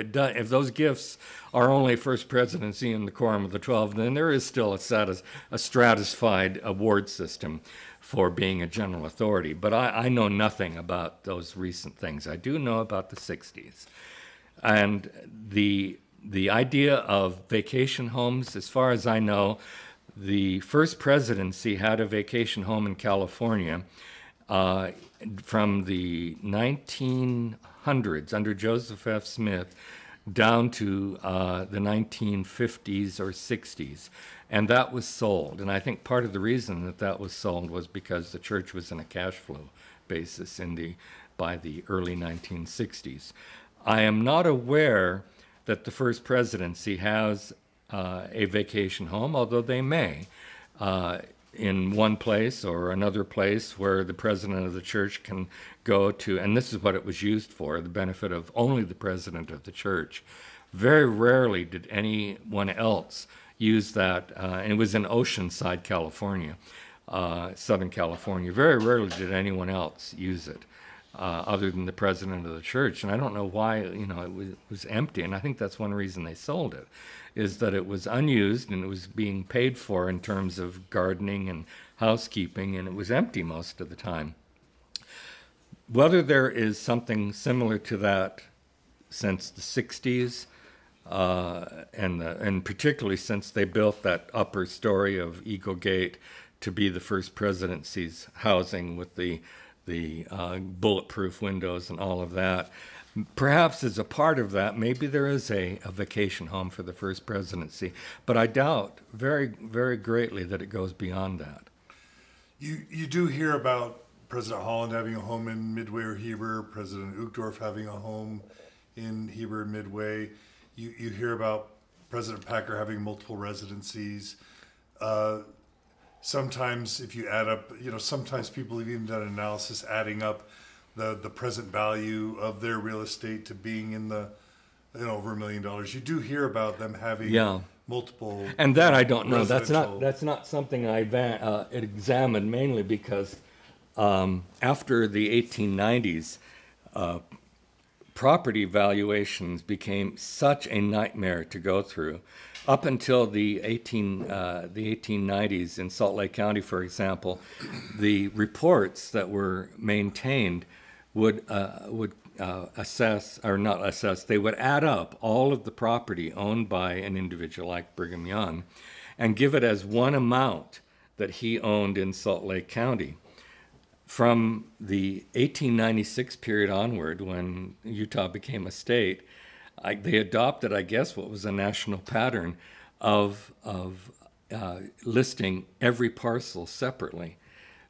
those gifts are only First Presidency and the Quorum of the 12, then there is still a stratified award system for being a general authority. But I know nothing about those recent things. I do know about the 60s. And the idea of vacation homes, as far as I know, the First Presidency had a vacation home in California from the 1900s under Joseph F. Smith down to the 1950s or 60s. And that was sold. And I think part of the reason that was sold was because the church was in a cash flow basis by the early 1960s. I am not aware that the First Presidency has a vacation home, although they may, in one place or another place where the president of the church can go to, and this is what it was used for, the benefit of only the president of the church. Very rarely did anyone else use that, and it was in Oceanside, California, Southern California. Very rarely did anyone else use it. Other than the president of the church. And I don't know why, it was empty. And I think that's one reason they sold it, is that it was unused and it was being paid for in terms of gardening and housekeeping, and it was empty most of the time. Whether there is something similar to that since the 60s, and particularly since they built that upper story of Eagle Gate to be the First Presidency's housing with the bulletproof windows and all of that. Perhaps as a part of that, maybe there is a vacation home for the First Presidency, but I doubt very, very greatly that it goes beyond that. You do hear about President Holland having a home in Midway or Heber, President Uchtdorf having a home in Heber, Midway. You hear about President Packer having multiple residencies. Sometimes if you add up, sometimes people have even done analysis adding up the present value of their real estate to being in the over $1 million. You do hear about them having multiple. And that I don't know. That's not something I examined, mainly because after the 1890s, property valuations became such a nightmare to go through. Up until the 1890s in Salt Lake County, for example, the reports that were maintained would assess, or not assess, they would add up all of the property owned by an individual like Brigham Young and give it as one amount that he owned in Salt Lake County. From the 1896 period onward, when Utah became a state, they adopted, I guess, what was a national pattern of listing every parcel separately.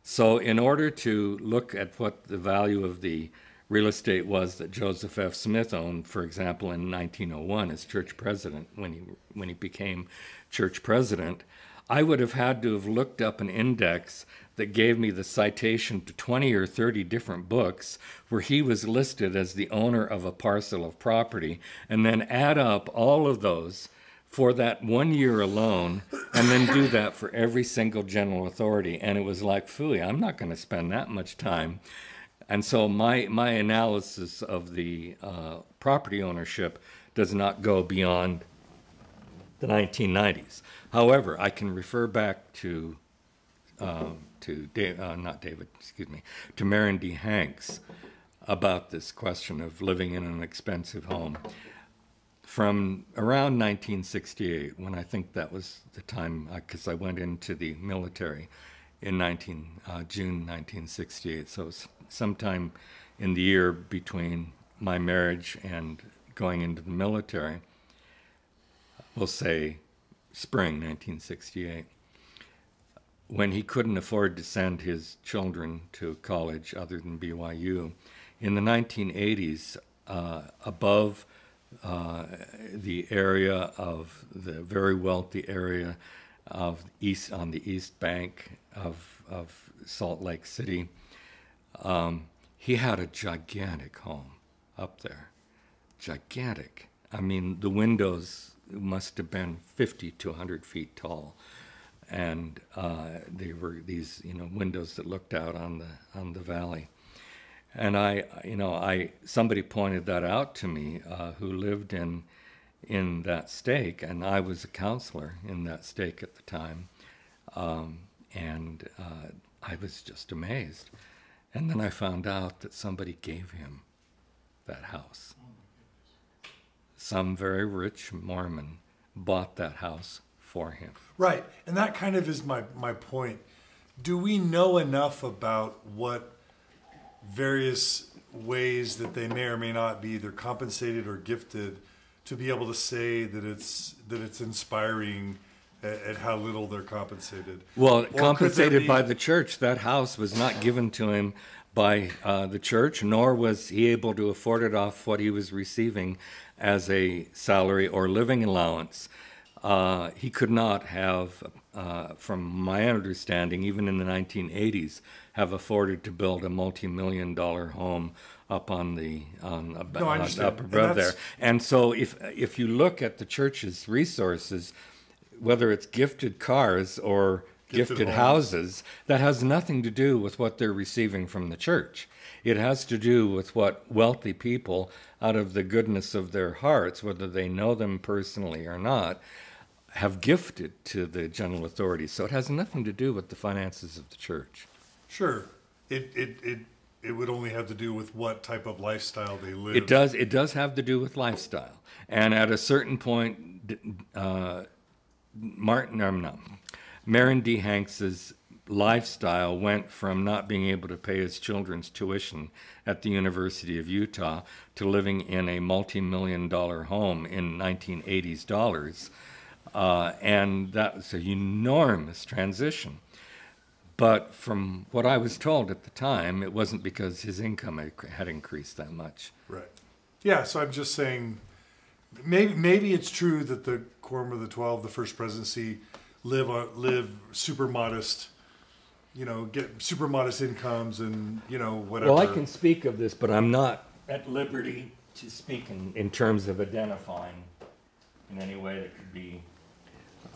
So in order to look at what the value of the real estate was that Joseph F. Smith owned, for example, in 1901 as church president, when he became church president, I would have had to have looked up an index that gave me the citation to 20 or 30 different books where he was listed as the owner of a parcel of property, and then add up all of those for that 1 year alone, and then do that for every single general authority. And it was like, phooey, I'm not going to spend that much time. And so my analysis of the property ownership does not go beyond the 1990s. However, I can refer back to Marion D. Hanks about this question of living in an expensive home. From around 1968, when I think that was the time, because I went into the military in June 1968, so it was sometime in the year between my marriage and going into the military, we'll say spring 1968, when he couldn't afford to send his children to college other than BYU. In the 1980s, above the area of the very wealthy area of on the east bank of Salt Lake City, he had a gigantic home up there. Gigantic. I mean, the windows must have been 50 to 100 feet tall. And they were these, windows that looked out on the valley. And somebody pointed that out to me who lived in that stake, and I was a counselor in that stake at the time. And I was just amazed. And then I found out that somebody gave him that house. Some very rich Mormon bought that house for him. Right, and that kind of is my point. Do we know enough about what various ways that they may or may not be either compensated or gifted to be able to say that it's inspiring at how little they're compensated? Well, compensated by the church. That house was not given to him by the church, nor was he able to afford it off what he was receiving as a salary or living allowance. He could not have, from my understanding, even in the 1980s, have afforded to build a multi-million-dollar home up on the up above there. And so, if you look at the church's resources, whether it's gifted cars or gifted houses, that has nothing to do with what they're receiving from the church. It has to do with what wealthy people, out of the goodness of their hearts, whether they know them personally or not, have gifted to the general authorities. So it has nothing to do with the finances of the church. Sure. It would only have to do with what type of lifestyle they live. It does have to do with lifestyle. And at a certain point, Marion D. Hanks's lifestyle went from not being able to pay his children's tuition at the University of Utah to living in a multi-million-dollar home in 1980s dollars. And that was an enormous transition. But from what I was told at the time, it wasn't because his income had increased that much. Right. Yeah, so I'm just saying, maybe it's true that the Quorum of the 12, the First Presidency, live super modest, get super modest incomes and, whatever. Well, I can speak of this, but I'm not at liberty to speak in terms of identifying in any way that could be,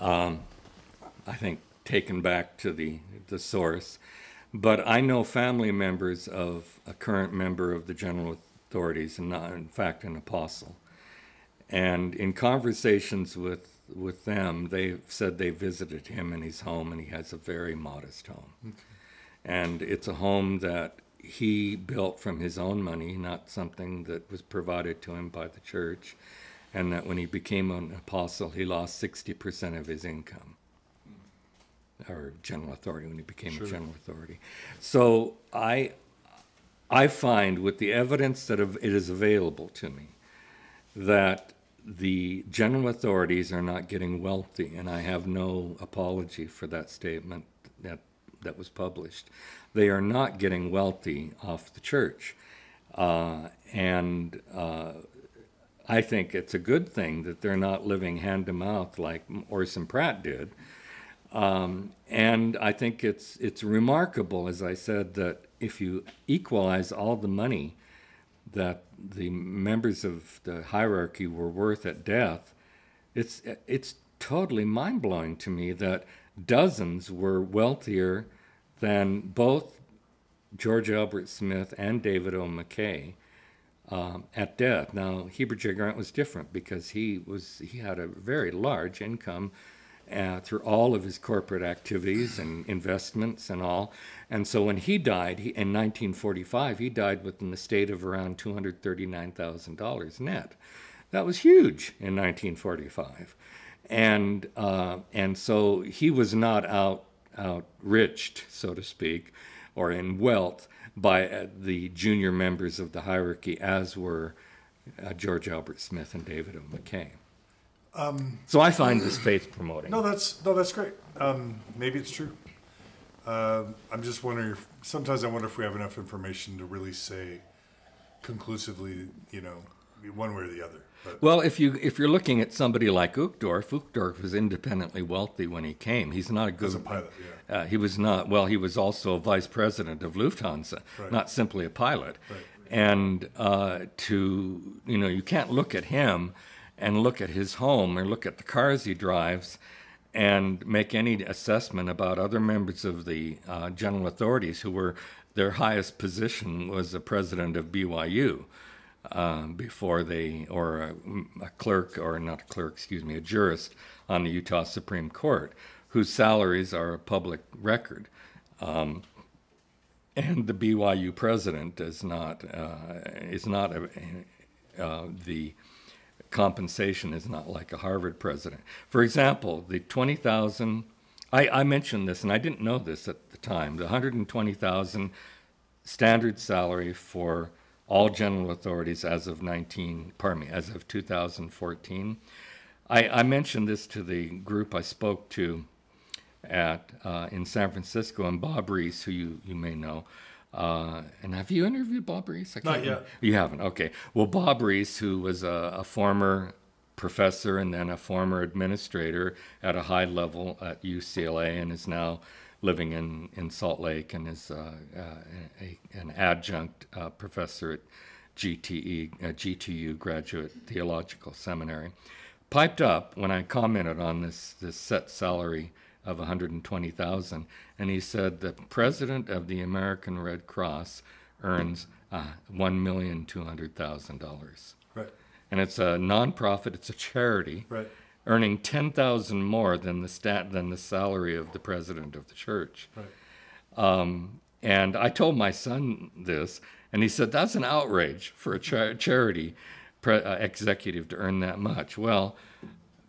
I think, taken back to the source. But I know family members of a current member of the General Authorities, and not, in fact, an apostle. And in conversations with them, they said they visited him in his home, and he has a very modest home. Okay. And it's a home that he built from his own money, not something that was provided to him by the church, and that when he became an apostle, he lost 60% of his income, or general authority, when he became a general authority. So I find, with the evidence that it is available to me, that the general authorities are not getting wealthy, and I have no apology for that statement that was published. They are not getting wealthy off the church. And I think it's a good thing that they're not living hand to mouth like Orson Pratt did. And I think it's remarkable, as I said, that if you equalize all the money that the members of the hierarchy were worth at death, it's totally mind-blowing to me that dozens were wealthier than both George Albert Smith and David O. McKay at death. Now, Heber J. Grant was different because he had a very large income through all of his corporate activities and investments and all. And so when he died, in 1945, he died with an estate of around $239,000 net. That was huge in 1945. And so he was not outriched, so to speak, or in wealth by the junior members of the hierarchy, as were George Albert Smith and David O. McKay. So I find this faith promoting. No, that's great. Maybe it's true. I'm just wondering sometimes I wonder if we have enough information to really say conclusively, one way or the other. But. Well, if you're looking at somebody like Uchtdorf was independently wealthy when he came. He's not a good... As a pilot, yeah. He was not... Well, he was also a vice president of Lufthansa, right. Not simply a pilot. Right. And you can't look at him and look at his home or look at the cars he drives and make any assessment about other members of the general authorities who were... Their highest position was the president of BYU. Before or a clerk, or not a clerk, a jurist on the Utah Supreme Court, whose salaries are a public record. And the BYU president is not the compensation is not like a Harvard president. For example, the 20,000, I mentioned this, and I didn't know this at the time, the 120,000 standard salary for all general authorities as of 2014. I mentioned this to the group I spoke to in San Francisco, and Bob Reese, who you may know. And have you interviewed Bob Reese? Not yet. You haven't? Okay. Well, Bob Reese, who was a former professor and then a former administrator at a high level at UCLA and is now living in Salt Lake and is an adjunct professor at GTU, Graduate Theological Seminary, piped up when I commented on this set salary of $120,000, and he said the president of the American Red Cross earns $1,200,000. Right. And it's a nonprofit; it's a charity. Right. Earning $10,000 more than the salary of the president of the church. Right. And I told my son this, and he said, that's an outrage for a charity executive to earn that much. Well,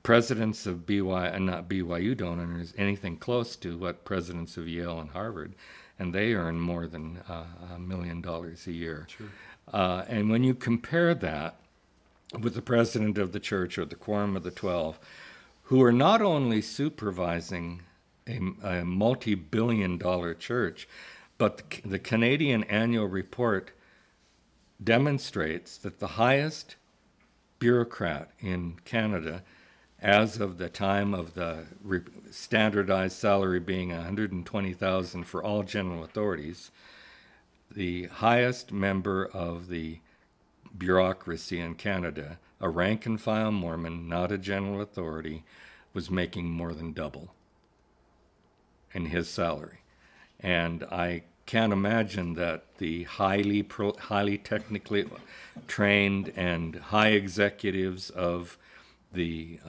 presidents of BYU don't earn anything close to what presidents of Yale and Harvard, and they earn more than $1 million a year. Sure. And when you compare that with the president of the church or the Quorum of the 12, who are not only supervising a multi-billion-dollar church. But the Canadian annual report demonstrates that the highest bureaucrat in Canada, as of the time of the standardized salary being $120,000 for all general authorities, the highest member of the bureaucracy in Canada, a rank-and-file Mormon, not a general authority, was making more than double in his salary. And I can't imagine that the highly technically trained and high executives of the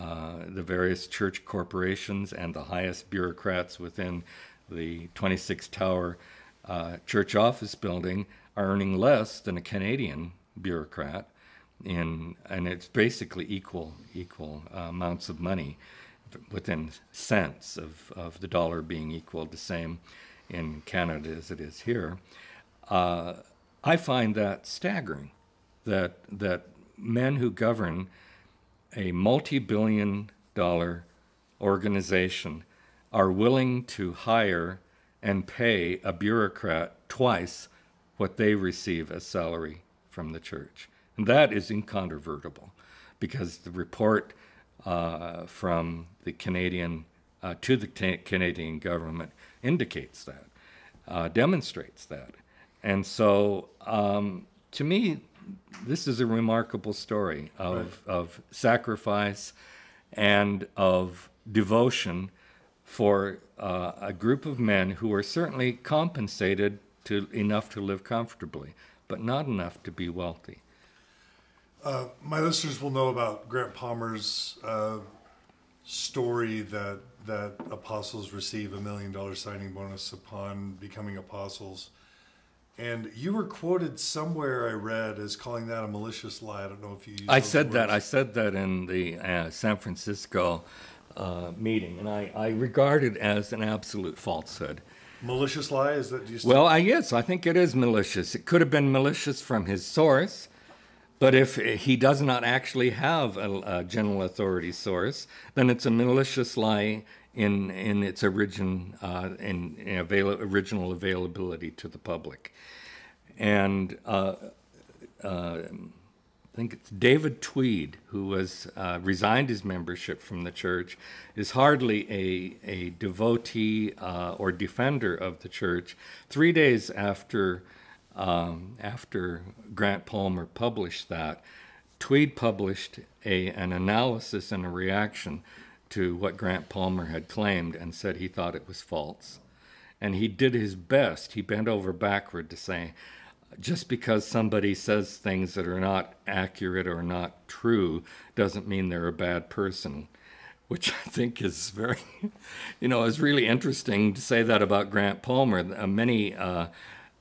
various church corporations and the highest bureaucrats within the 26-tower church office building are earning less than a Canadian bureaucrat, and it's basically equal amounts of money within cents of the dollar being equal, the same in Canada as it is here. I find that staggering, that men who govern a multi-billion-dollar organization are willing to hire and pay a bureaucrat twice what they receive as salary from the church. And that is incontrovertible, because the report from the Canadian to the Canadian government indicates that, demonstrates that. And so, to me, this is a remarkable story of sacrifice and of devotion for a group of men who are certainly compensated enough to live comfortably, but not enough to be wealthy. My listeners will know about Grant Palmer's story that apostles receive $1 million signing bonus upon becoming apostles. And you were quoted somewhere, I read, as calling that a malicious lie. I don't know if you used I those said words. that. I said that in the San Francisco meeting, and I regard it as an absolute falsehood. Malicious lie? Is that just... Well, yes, I think it is malicious. It could have been malicious from his source, but if he does not actually have a general authority source, then it's a malicious lie in its original availability to the public. And I think it's David Tweed, who was resigned his membership from the church, is hardly a devotee or defender of the church. 3 days after Grant Palmer published that, Tweed published an analysis and a reaction to what Grant Palmer had claimed and said he thought it was false. And he did his best. He bent over backward to say, just because somebody says things that are not accurate or not true doesn't mean they're a bad person, which I think is very, is really interesting to say that about Grant Palmer. Many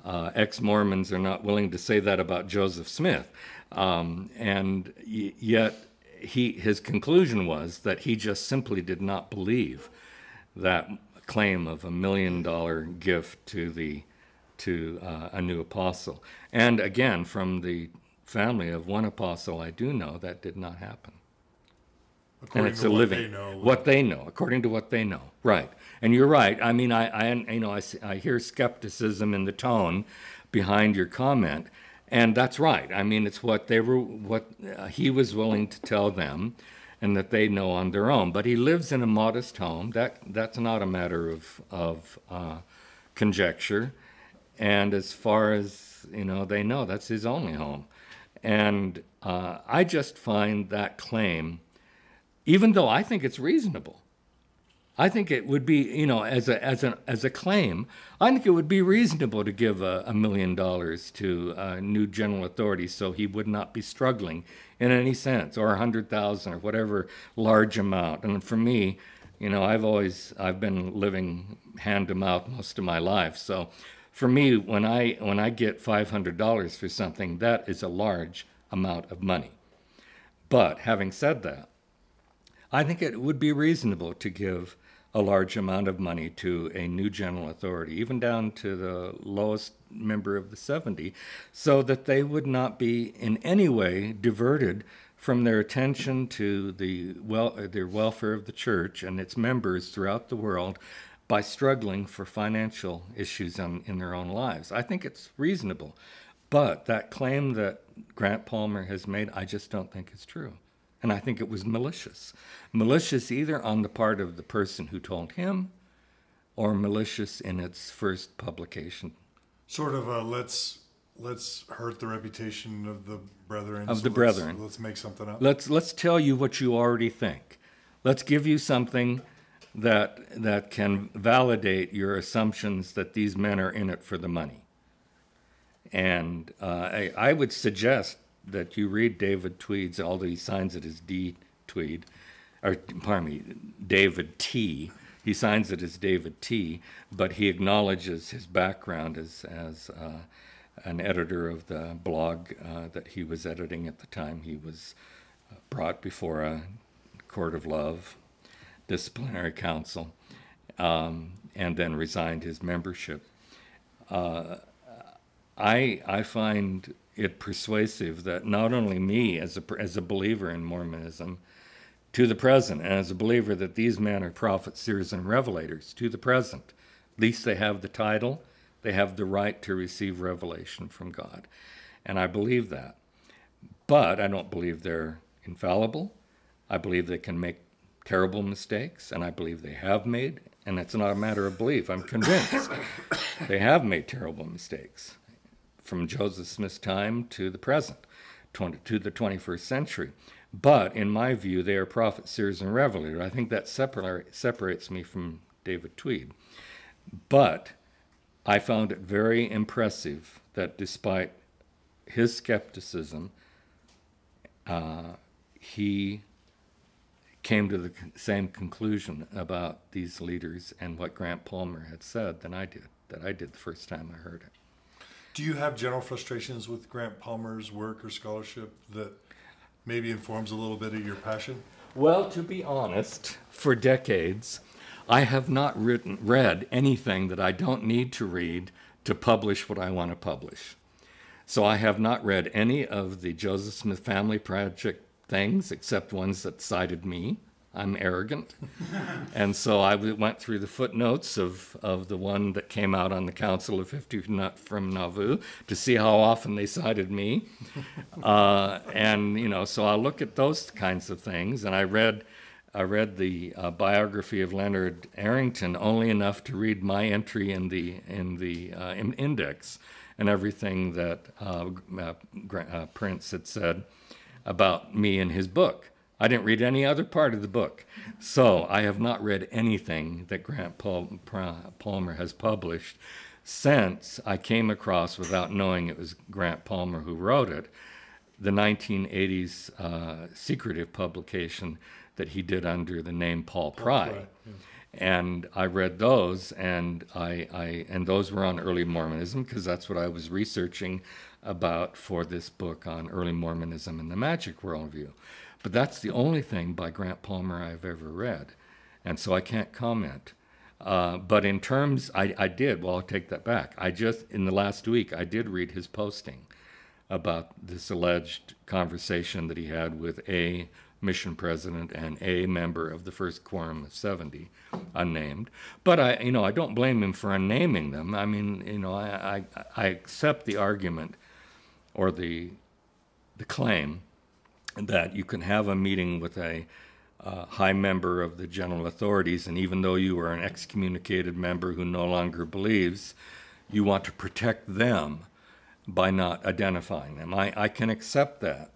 ex-Mormons are not willing to say that about Joseph Smith. And yet his conclusion was that he just simply did not believe that claim of $1 million gift to a new apostle. And again, from the family of one apostle, I do know that did not happen. According and it's to a what living. they know. What they know, according to what they know. Right. And you're right. I mean, I hear skepticism in the tone behind your comment, and that's right. I mean, it's what he was willing to tell them, and that they know on their own. But he lives in a modest home. That's not a matter of conjecture. And as far as they know, that's his only home. And I just find that claim, even though I think it's reasonable, I think it would be, as a claim, I think it would be reasonable to give $1 million to a new general authority so he would not be struggling in any sense, or 100,000 or whatever large amount. And for me, I've been living hand to mouth most of my life. So for me, when I get $500 for something, that is a large amount of money. But having said that, I think it would be reasonable to give a large amount of money to a new general authority, even down to the lowest member of the 70, so that they would not be in any way diverted from their attention to their welfare of the church and its members throughout the world by struggling for financial issues in their own lives. I think it's reasonable. But that claim that Grant Palmer has made, I just don't think is true. And I think it was malicious. Malicious either on the part of the person who told him or malicious in its first publication. Sort of a let's hurt the reputation of the brethren. Of the brethren. Let's make something up. Let's tell you what you already think. Let's give you something that can validate your assumptions that these men are in it for the money. And I would suggest that you read David Tweed's, although he signs it as D. Tweed, or pardon me, David T. He signs it as David T., but he acknowledges his background as an editor of the blog that he was editing at the time he was brought before a court of love, disciplinary council, and then resigned his membership. I find it persuasive that not only me as a believer in Mormonism to the present, and as a believer that these men are prophets, seers, and revelators to the present, at least they have the title, they have the right to receive revelation from God. And I believe that. But I don't believe they're infallible. I believe they can make terrible mistakes, and I believe they have made, and it's not a matter of belief. I'm convinced they have made terrible mistakes from Joseph Smith's time to the present, to the 21st century. But in my view, they are prophets, seers, and revelators. I think that separates me from David Tweed. But I found it very impressive that despite his skepticism, he came to the same conclusion about these leaders and what Grant Palmer had said that I did the first time I heard it. Do you have general frustrations with Grant Palmer's work or scholarship that maybe informs a little bit of your passion? Well, to be honest, for decades, I have not read anything that I don't need to read to publish what I want to publish. So I have not read any of the Joseph Smith Family Project things except ones that cited me. I'm arrogant. And so I went through the footnotes of the one that came out on the Council of 50 from Nauvoo to see how often they cited me. And, so I look at those kinds of things. And I read the biography of Leonard Arrington only enough to read my entry in the index and everything that Prince had said about me in his book. I didn't read any other part of the book. So I have not read anything that Grant Palmer has published since I came across, without knowing it was Grant Palmer who wrote it, the 1980s secretive publication that he did under the name Paul Pry. Yeah. And I read those, and and those were on early Mormonism, because that's what I was researching about for this book on early Mormonism and the magic worldview. But that's the only thing by Grant Palmer I've ever read, and so I can't comment. But in terms, I did, well, I'll take that back. In the last week, I did read his posting about this alleged conversation that he had with a mission president and a member of the first quorum of 70, unnamed. But I don't blame him for unnaming them. I mean, I accept the argument or the claim that you can have a meeting with a high member of the general authorities, and even though you are an excommunicated member who no longer believes, you want to protect them by not identifying them. I can accept that.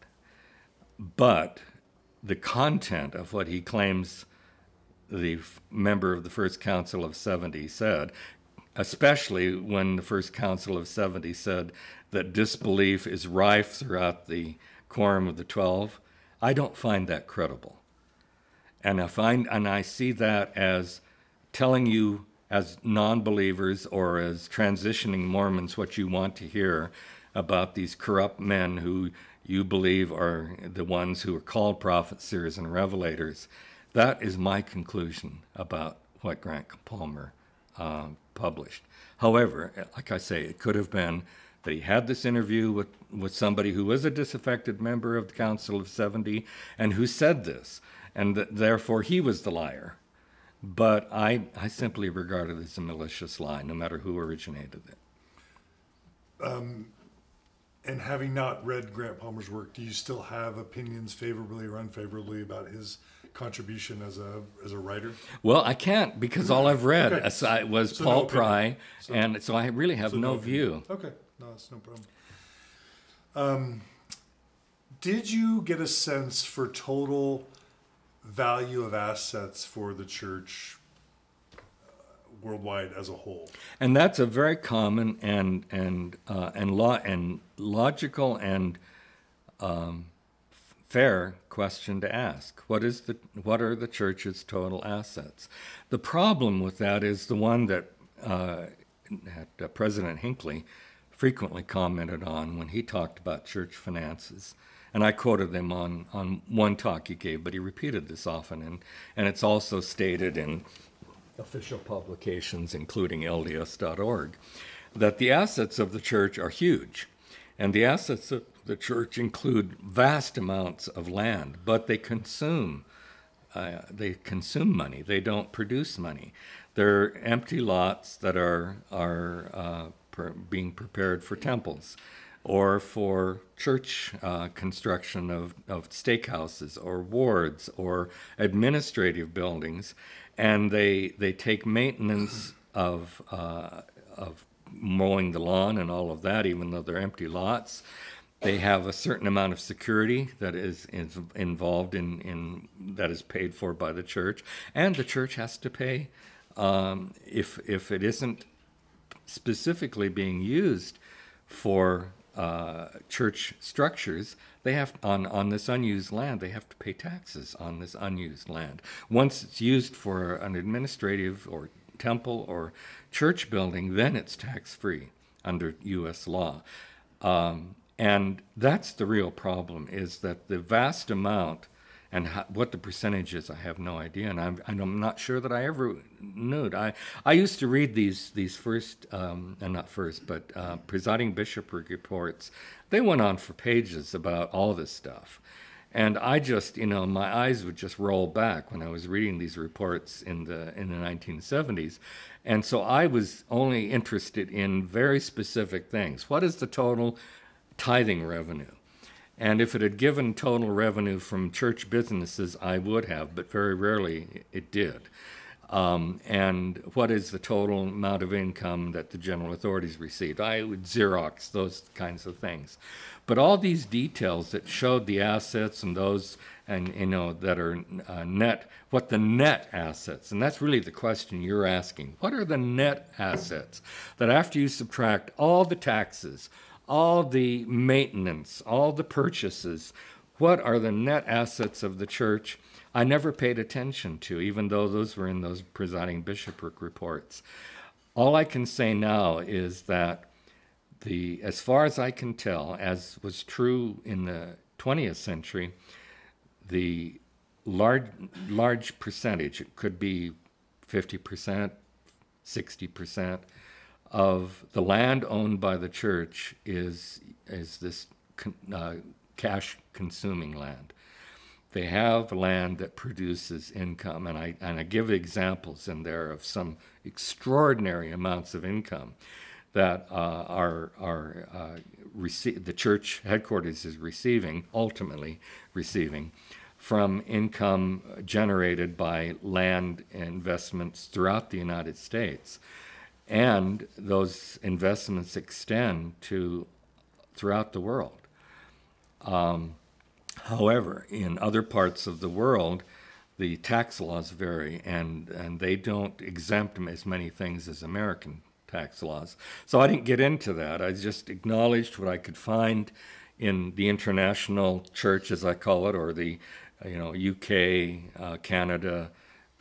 But the content of what he claims the member of the First Council of 70 said, especially when the First Council of 70 said that disbelief is rife throughout the Quorum of the 12, I don't find that credible. And I see that as telling you as non-believers or as transitioning Mormons what you want to hear about these corrupt men who you believe are the ones who are called prophets, seers, and revelators. That is my conclusion about what Grant Palmer published. However, like I say, it could have been that he had this interview with somebody who was a disaffected member of the Council of 70 and who said this, and that therefore he was the liar. but I simply regard it as a malicious lie, no matter who originated it. And having not read Grant Palmer's work, do you still have opinions favorably or unfavorably about his contribution as a writer? Well, I can't, because all I've read Okay. was So Paul no Pry, and so I really have no view. Okay, no, that's no problem. Did you get a sense for total value of assets for the church worldwide as a whole? And that's a very common and logical and fair question to ask. What are the church's total assets? The problem with that is the one that President Hinckley frequently commented on when he talked about church finances. And I quoted him on one talk he gave, but he repeated this often, and it's also stated in official publications, including LDS.org, that the assets of the church are huge. And the assets of the church include vast amounts of land, but they consume money. They don't produce money. They're empty lots that are being prepared for temples, or for church construction of steakhouses or wards or administrative buildings, and they take maintenance of mowing the lawn and all of that, even though they're empty lots. They have a certain amount of security that is involved in that is paid for by the church, and the church has to pay if it isn't specifically being used for church structures. They have on this unused land. They have to pay taxes on this unused land. Once it's used for an administrative or temple or church building, then it's tax-free under U.S. law. And that's the real problem, is that the vast amount, and what the percentage is, I have no idea, and I'm not sure that I ever knew. I used to read these first, and not first, but presiding bishopric reports. They went on for pages about all this stuff. And I just, my eyes would just roll back when I was reading these reports in the 1970s. And so I was only interested in very specific things. What is the total tithing revenue? And if it had given total revenue from church businesses, I would have, but very rarely it did. And what is the total amount of income that the general authorities received? I would Xerox those kinds of things. But all these details that showed the assets and those, and that are net, what the net assets, and that's really the question you're asking. What are the net assets that after you subtract all the taxes, all the maintenance, all the purchases, what are the net assets of the church? I never paid attention to, even though those were in those presiding bishopric reports. All I can say now is that as far as I can tell, as was true in the 20th century, the large percentage, it could be 50%, 60%, of the land owned by the church is this cash-consuming land. They have land that produces income, and I give examples in there of some extraordinary amounts of income that the church headquarters is ultimately receiving from income generated by land investments throughout the United States. And those investments extend throughout the world. However, in other parts of the world, the tax laws vary, and they don't exempt as many things as American tax laws. So I didn't get into that. I just acknowledged what I could find in the international church, as I call it, or the UK, Canada,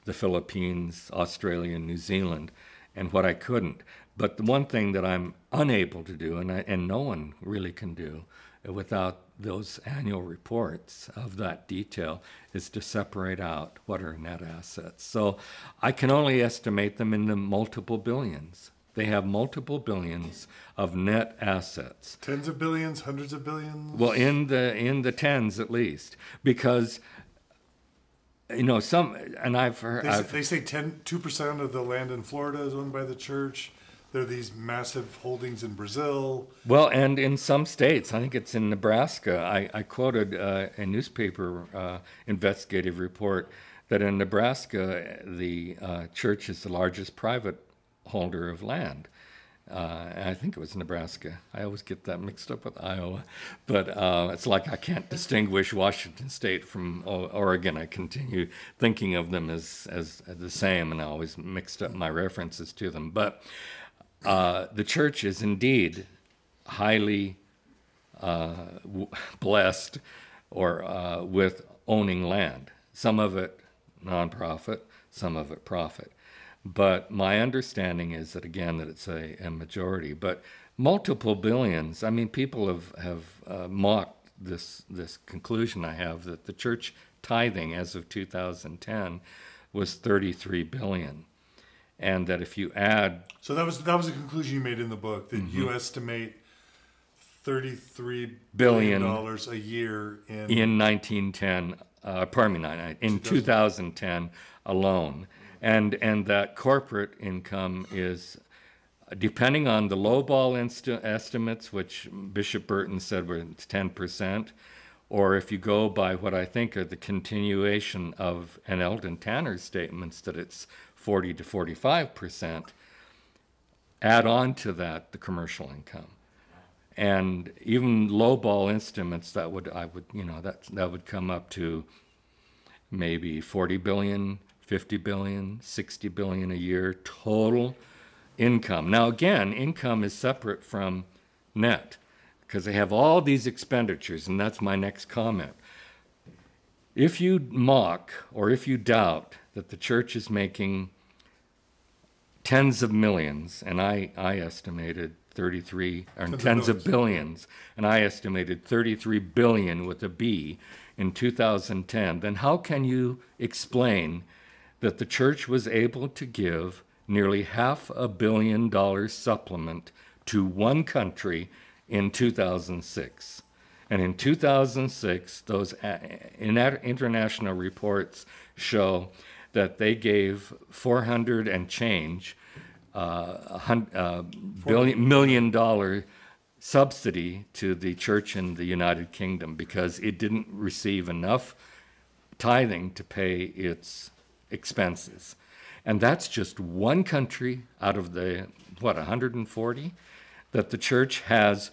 the Philippines, Australia, and New Zealand, and what I couldn't. But the one thing that I'm unable to do, and no one really can do without those annual reports of that detail, is to separate out what are net assets. So I can only estimate them in the multiple billions. They have multiple billions of net assets. Tens of billions, hundreds of billions? Well, in the tens at least, because and I've heard... They say 2% of the land in Florida is owned by the church. There are these massive holdings in Brazil. Well, and in some states, I think it's in Nebraska, I quoted a newspaper investigative report that in Nebraska, the church is the largest private holder of land. I think it was Nebraska. I always get that mixed up with Iowa. But it's like I can't distinguish Washington State from Oregon. I continue thinking of them as the same, and I always mixed up my references to them. But the church is indeed highly blessed or with owning land. Some of it nonprofit, some of it profit. But my understanding is that, again, that it's a majority. But multiple billions, I mean, people have mocked this conclusion I have that the church tithing as of 2010 was 33 billion. And that if you add... So that was a conclusion you made in the book, that you estimate $33 billion a year in 1910, in 2010 alone. And that corporate income is, depending on the lowball estimates, which Bishop Burton said were 10%, or if you go by what I think are the continuation of Eldon Tanner's statements that it's 40 to 45%, add on to that the commercial income. And even lowball estimates, that would come up to maybe 40 billion, 50 billion, 60 billion a year total income. Now again, income is separate from net because they have all these expenditures, and that's my next comment. If you mock or if you doubt that the church is making tens of millions, and I estimated 33, or tens of billions, and I estimated 33 billion with a B in 2010, then how can you explain that the church was able to give nearly $500 million supplement to one country in 2006? And in 2006, those international reports show that they gave 400 and change million dollar subsidy to the church in the United Kingdom because it didn't receive enough tithing to pay its expenses. And that's just one country out of the, 140, that the church has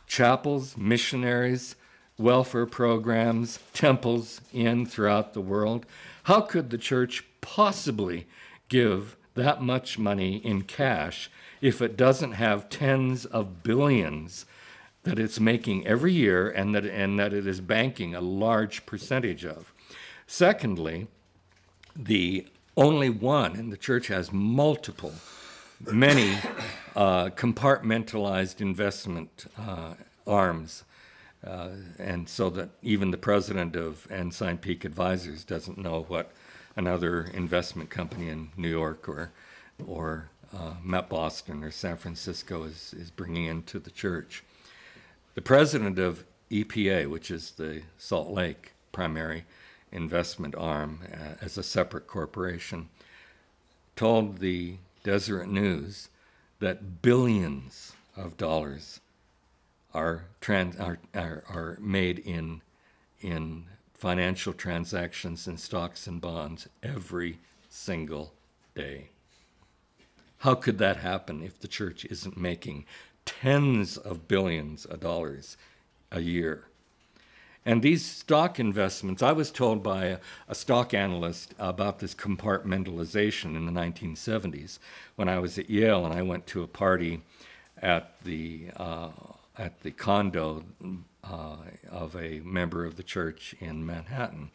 chapels, missionaries, welfare programs, temples in throughout the world. How could the church possibly give that much money in cash if it doesn't have tens of billions that it's making every year and that it is banking a large percentage of? Secondly, the only one, and the church has many compartmentalized investment arms, and so that even the president of Ensign Peak Advisors doesn't know what another investment company in New York or Boston or San Francisco is bringing into the church. The president of EPA, which is the Salt Lake primary investment arm as a separate corporation, told the Deseret News that billions of dollars are made in financial transactions in stocks and bonds every single day. How could that happen if the church isn't making tens of billions of dollars a year? And these stock investments, I was told by a stock analyst about this compartmentalization in the 1970s when I was at Yale and I went to a party at the condo of a member of the church in Manhattan.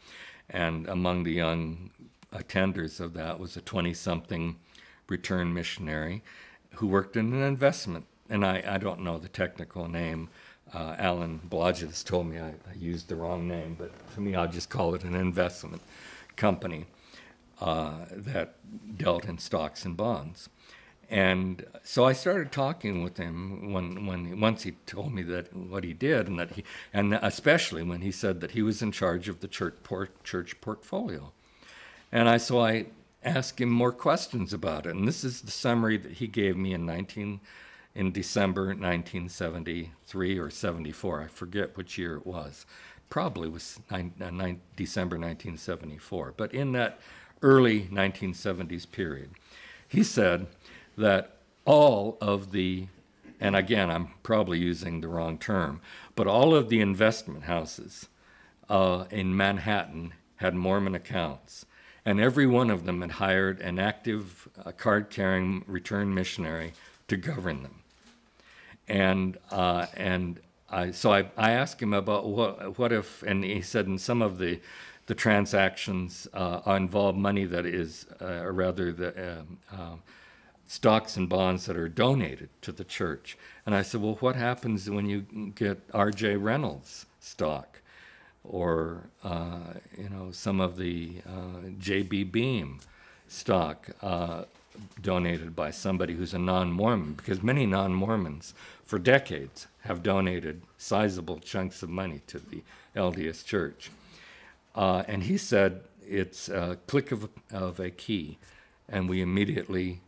And among the young attenders of that was a 20-something return missionary who worked in an investment. And I don't know the technical name. Alan Blodgett told me I used the wrong name, but to me I'll just call it an investment company that dealt in stocks and bonds. And so I started talking with him once he told me that what he did, and especially when he said that he was in charge of the church portfolio. And so I asked him more questions about it. And this is the summary that he gave me in December 1973 or 74. I forget which year it was. Probably was December 1974. But in that early 1970s period, he said that all of the, and again, I'm probably using the wrong term, but all of the investment houses in Manhattan had Mormon accounts. And every one of them had hired an active card-carrying return missionary to govern them. So I asked him about what if, and he said in some of the transactions involve money that is, or rather the stocks and bonds that are donated to the church. And I said, well, what happens when you get R.J. Reynolds stock? Or some of the J.B. Beam stock donated by somebody who's a non-Mormon, because many non-Mormons for decades have donated sizable chunks of money to the LDS Church. And he said it's a click of a key, and we immediately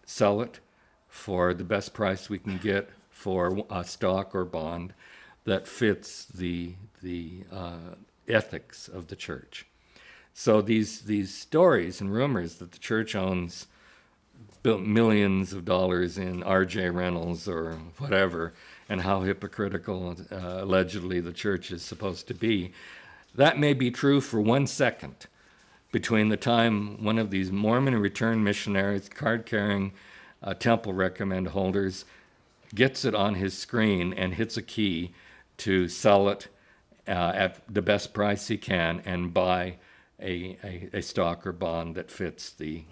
sell it for the best price we can get for a stock or bond that fits the ethics of the church. So these stories and rumors that the church owns millions of dollars in R.J. Reynolds or whatever, and how hypocritical allegedly the church is supposed to be, that may be true for 1 second between the time one of these Mormon return missionaries, card-carrying temple recommend holders, gets it on his screen and hits a key to sell it at the best price he can and buy a stock or bond that fits the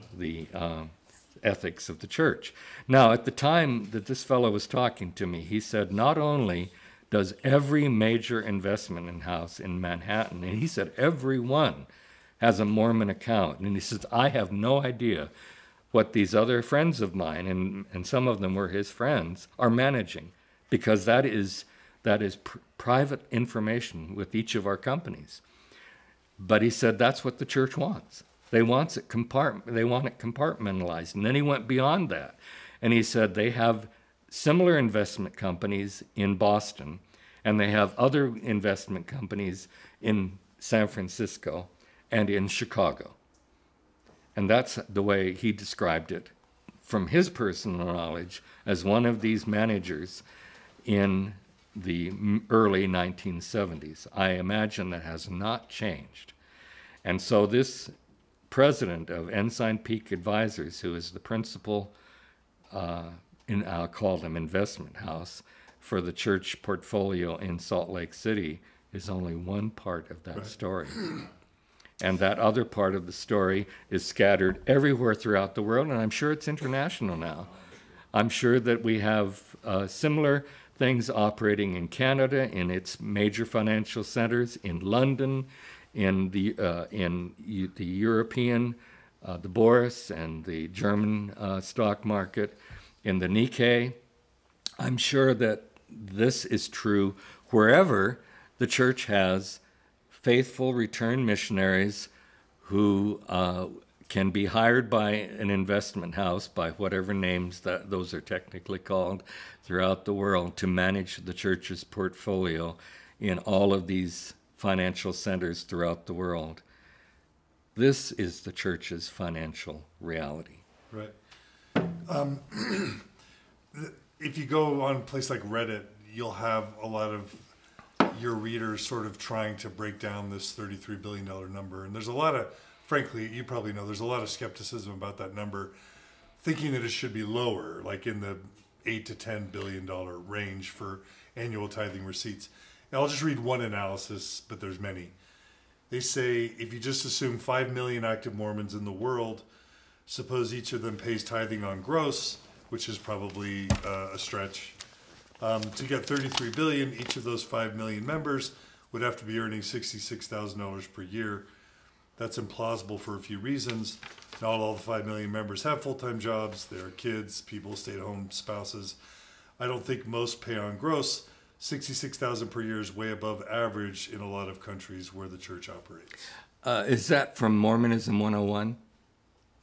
ethics of the church. Now, at the time that this fellow was talking to me, he said not only does every major investment house in Manhattan, and he said every one has a Mormon account, and he says, I have no idea what these other friends of mine, and some of them were his friends, are managing, because that is private information with each of our companies. But he said that's what the church wants. They want it compartmentalized. And then he went beyond that. And he said they have similar investment companies in Boston, and they have other investment companies in San Francisco and in Chicago. And that's the way he described it from his personal knowledge as one of these managers in the early 1970s. I imagine that has not changed. And so this president of Ensign Peak Advisors, who is the principal, I'll call them investment house, for the church portfolio in Salt Lake City, is only one part of that story. And that other part of the story is scattered everywhere throughout the world, and I'm sure it's international now. I'm sure that we have similar things operating in Canada, in its major financial centers, in London, in the European, the Bourse, and the German stock market, in the Nikkei. I'm sure that this is true wherever the church has faithful return missionaries who can be hired by an investment house, by whatever names that those are technically called, throughout the world to manage the church's portfolio in all of these financial centers throughout the world. This is the church's financial reality. Right. If you go on a place like Reddit, you'll have a lot of your readers sort of trying to break down this $33 billion number. And there's a lot of, frankly, you probably know, there's a lot of skepticism about that number, thinking that it should be lower, like in the $8 to $10 billion range for annual tithing receipts. And I'll just read one analysis, but there's many. They say if you just assume 5 million active Mormons in the world, suppose each of them pays tithing on gross, which is probably a stretch. To get 33 billion, each of those 5 million members would have to be earning $66,000 per year. That's implausible for a few reasons. Not all the 5 million members have full-time jobs. There are kids, people, stay-at-home spouses. I don't think most pay on gross. $66,000 per year is way above average in a lot of countries where the church operates. Is that from Mormonism 101?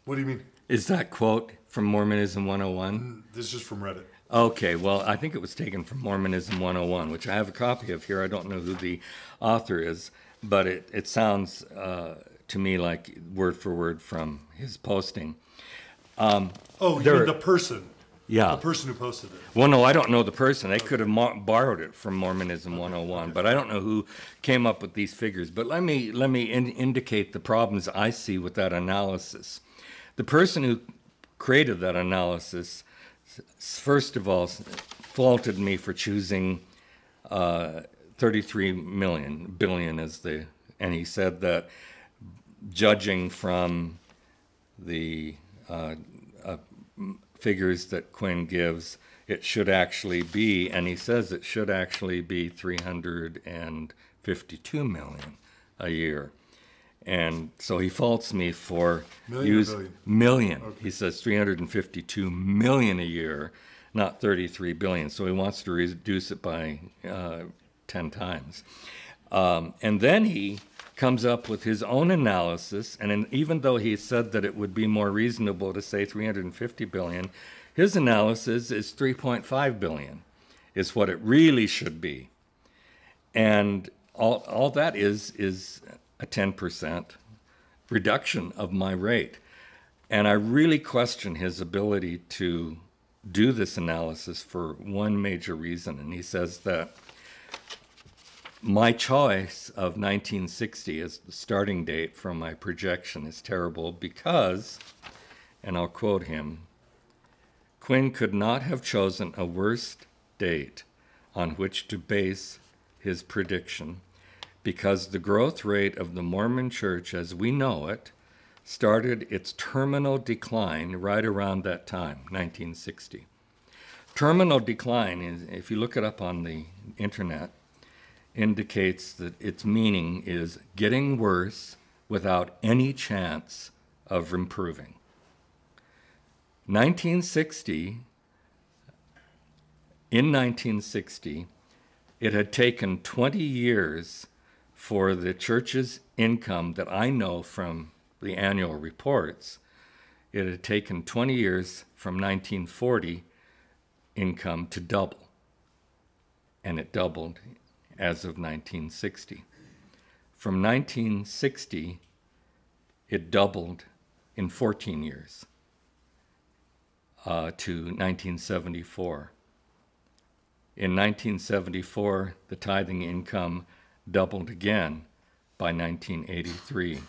What do you mean? Is that quote from Mormonism 101? This is just from Reddit. Okay, well, I think it was taken from Mormonism 101, which I have a copy of here. I don't know who the author is, but it sounds to me like word for word from his posting. You mean the person? Yeah. The person who posted it. Well, no, I don't know the person. They could have borrowed it from Mormonism 101, but I don't know who came up with these figures. But let me indicate the problems I see with that analysis. The person who created that analysis, first of all, faulted me for choosing 33 billion as and he said that judging from the figures that Quinn gives, it should actually be, and he says it should actually be 352 million a year. And so he faults me for million. Okay. He says 352 million a year, not 33 billion. So he wants to reduce it by 10 times. And then he comes up with his own analysis, and even though he said that it would be more reasonable to say 350 billion, his analysis is 3.5 billion, is what it really should be. And all that is a 10% reduction of my rate. And I really question his ability to do this analysis for one major reason, and he says that my choice of 1960 as the starting date from my projection is terrible because, and I'll quote him, Quinn could not have chosen a worse date on which to base his prediction because the growth rate of the Mormon Church as we know it started its terminal decline right around that time, 1960. Terminal decline, is, if you look it up on the internet, indicates that its meaning is getting worse without any chance of improving. 1960, in 1960, it had taken 20 years for the church's income that I know from the annual reports. It had taken 20 years from 1940 income to double, and it doubled as of 1960. From 1960, it doubled in 14 years to 1974. In 1974, the tithing income doubled again by 1983.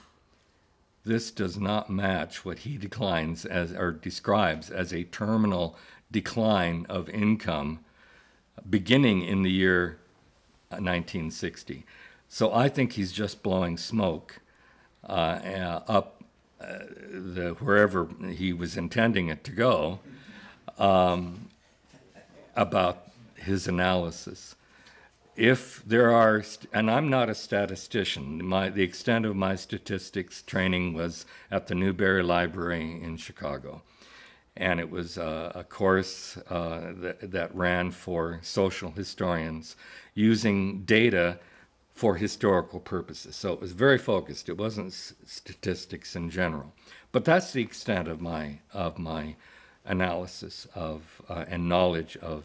This does not match what he describes as a terminal decline of income beginning in the year 1960. So I think he's just blowing smoke up wherever he was intending it to go about his analysis. If there are, and I'm not a statistician, the extent of my statistics training was at the Newberry Library in Chicago. And it was a course that ran for social historians using data for historical purposes. So it was very focused. It wasn't statistics in general. But that's the extent of my analysis of and knowledge of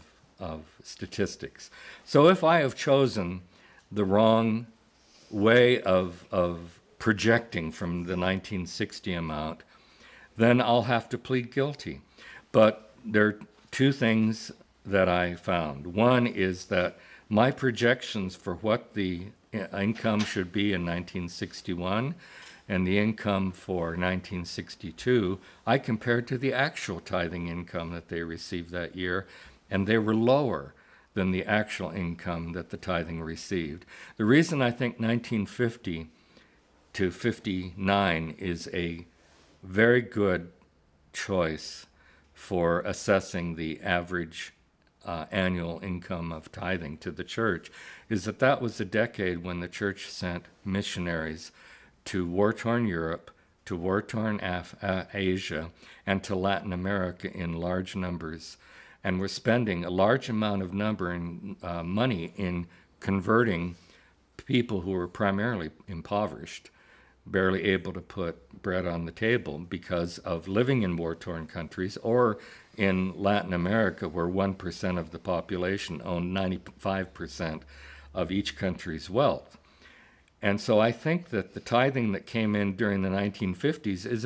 statistics. So if I have chosen the wrong way of projecting from the 1960 amount, then I'll have to plead guilty. But there are two things that I found. One is that my projections for what the income should be in 1961 and the income for 1962, I compared to the actual tithing income that they received that year, and they were lower than the actual income that the tithing received. The reason I think 1950 to 59 is a very good choice for assessing the average annual income of tithing to the church is that was a decade when the church sent missionaries to war-torn Europe, to war-torn Asia, and to Latin America in large numbers, and were spending a large amount of money in converting people who were primarily impoverished barely able to put bread on the table because of living in war-torn countries, or in Latin America, where 1% of the population owned 95% of each country's wealth. And so I think that the tithing that came in during the 1950s is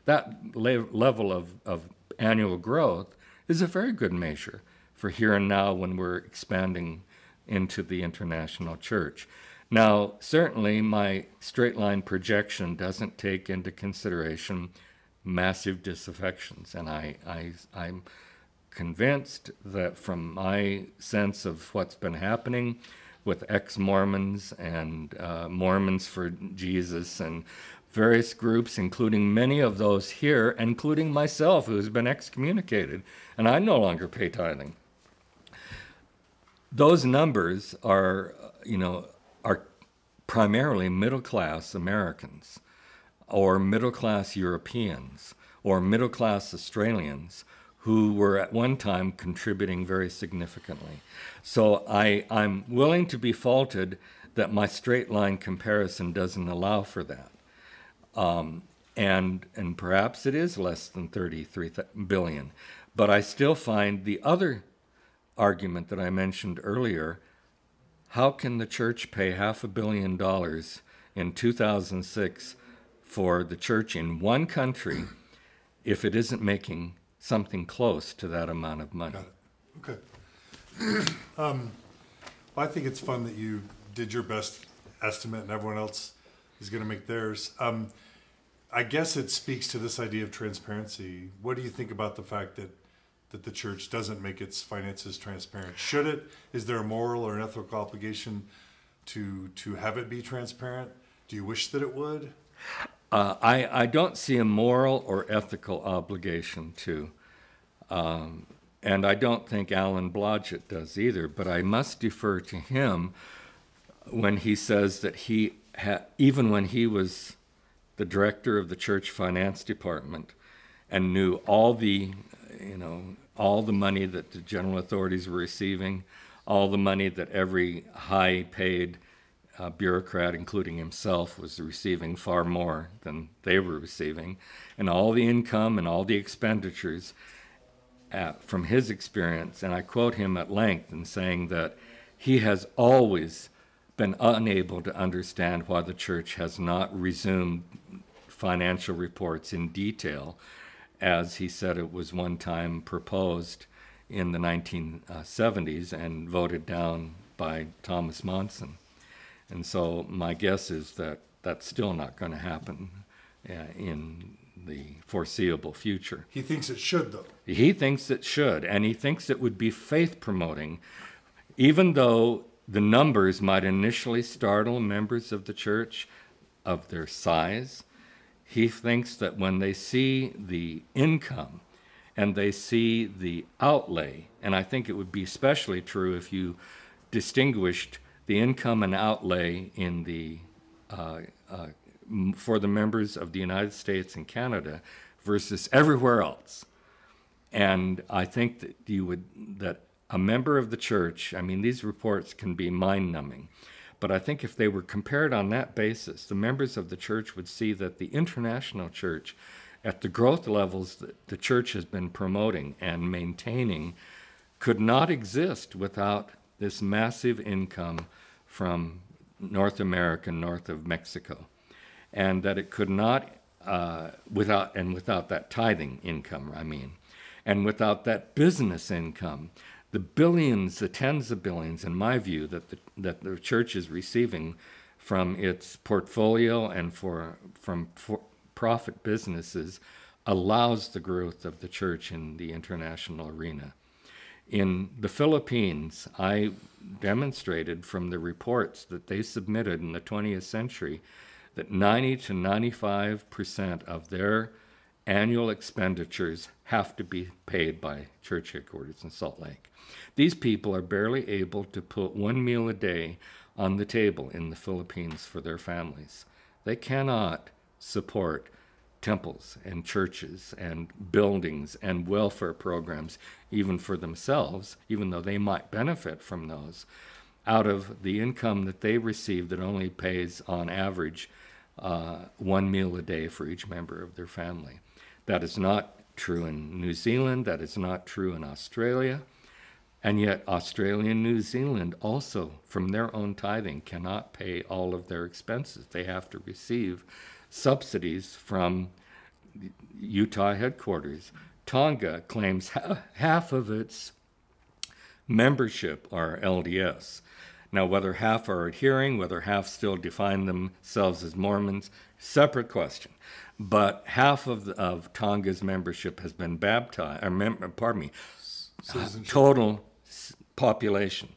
that level of annual growth is a very good measure for here and now when we're expanding into the international church. Now, certainly my straight line projection doesn't take into consideration massive disaffections, and I'm convinced that from my sense of what's been happening with ex-Mormons and Mormons for Jesus and various groups, including many of those here, including myself, who's been excommunicated, and I no longer pay tithing. Those numbers are primarily middle-class Americans, or middle-class Europeans, or middle-class Australians who were at one time contributing very significantly. So I'm willing to be faulted that my straight-line comparison doesn't allow for that. And perhaps it is less than 33 billion. But I still find the other argument that I mentioned earlier: how can the church pay $500 million in 2006 for the church in one country if it isn't making something close to that amount of money? Got it. Okay. Well, I think it's fun that you did your best estimate and everyone else is going to make theirs. I guess it speaks to this idea of transparency. What do you think about the fact that the church doesn't make its finances transparent? Should it? Is there a moral or an ethical obligation to have it be transparent? Do you wish that it would? I don't see a moral or ethical obligation to, and I don't think Alan Blodgett does either, but I must defer to him when he says that even when he was the director of the church finance department and knew all the money that the general authorities were receiving, all the money that every high-paid bureaucrat, including himself, was receiving, far more than they were receiving, and all the income and all the expenditures from his experience. And I quote him at length in saying that he has always been unable to understand why the church has not resumed financial reports in detail, as he said it was one time proposed in the 1970s and voted down by Thomas Monson. And so my guess is that that's still not going to happen in the foreseeable future. He thinks it should, though. He thinks it should, and he thinks it would be faith-promoting, even though the numbers might initially startle members of the church of their size. He thinks that when they see the income and they see the outlay, and I think it would be especially true if you distinguished the income and outlay in the for the members of the United States and Canada versus everywhere else. And I think that a member of the church, I mean, these reports can be mind-numbing, but I think if they were compared on that basis, the members of the church would see that the international church, at the growth levels that the church has been promoting and maintaining, could not exist without this massive income from North America, north of Mexico, and that it could not, without that tithing income, and without that business income, the billions, the tens of billions, in my view, that the church is receiving from its portfolio and from profit businesses allows the growth of the church in the international arena. In the Philippines, I demonstrated from the reports that they submitted in the 20th century that 90 to 95% of their annual expenditures have to be paid by church headquarters in Salt Lake. These people are barely able to put one meal a day on the table in the Philippines for their families. They cannot support temples and churches and buildings and welfare programs, even for themselves, even though they might benefit from those, out of the income that they receive that only pays on average one meal a day for each member of their family. That is not true in New Zealand. That is not true in Australia. And yet Australia and New Zealand also, from their own tithing, cannot pay all of their expenses. They have to receive subsidies from Utah headquarters. Tonga claims half of its membership are LDS. Now, whether half are adhering, whether half still define themselves as Mormons, separate question. But half of Tonga's membership has been baptized, total population.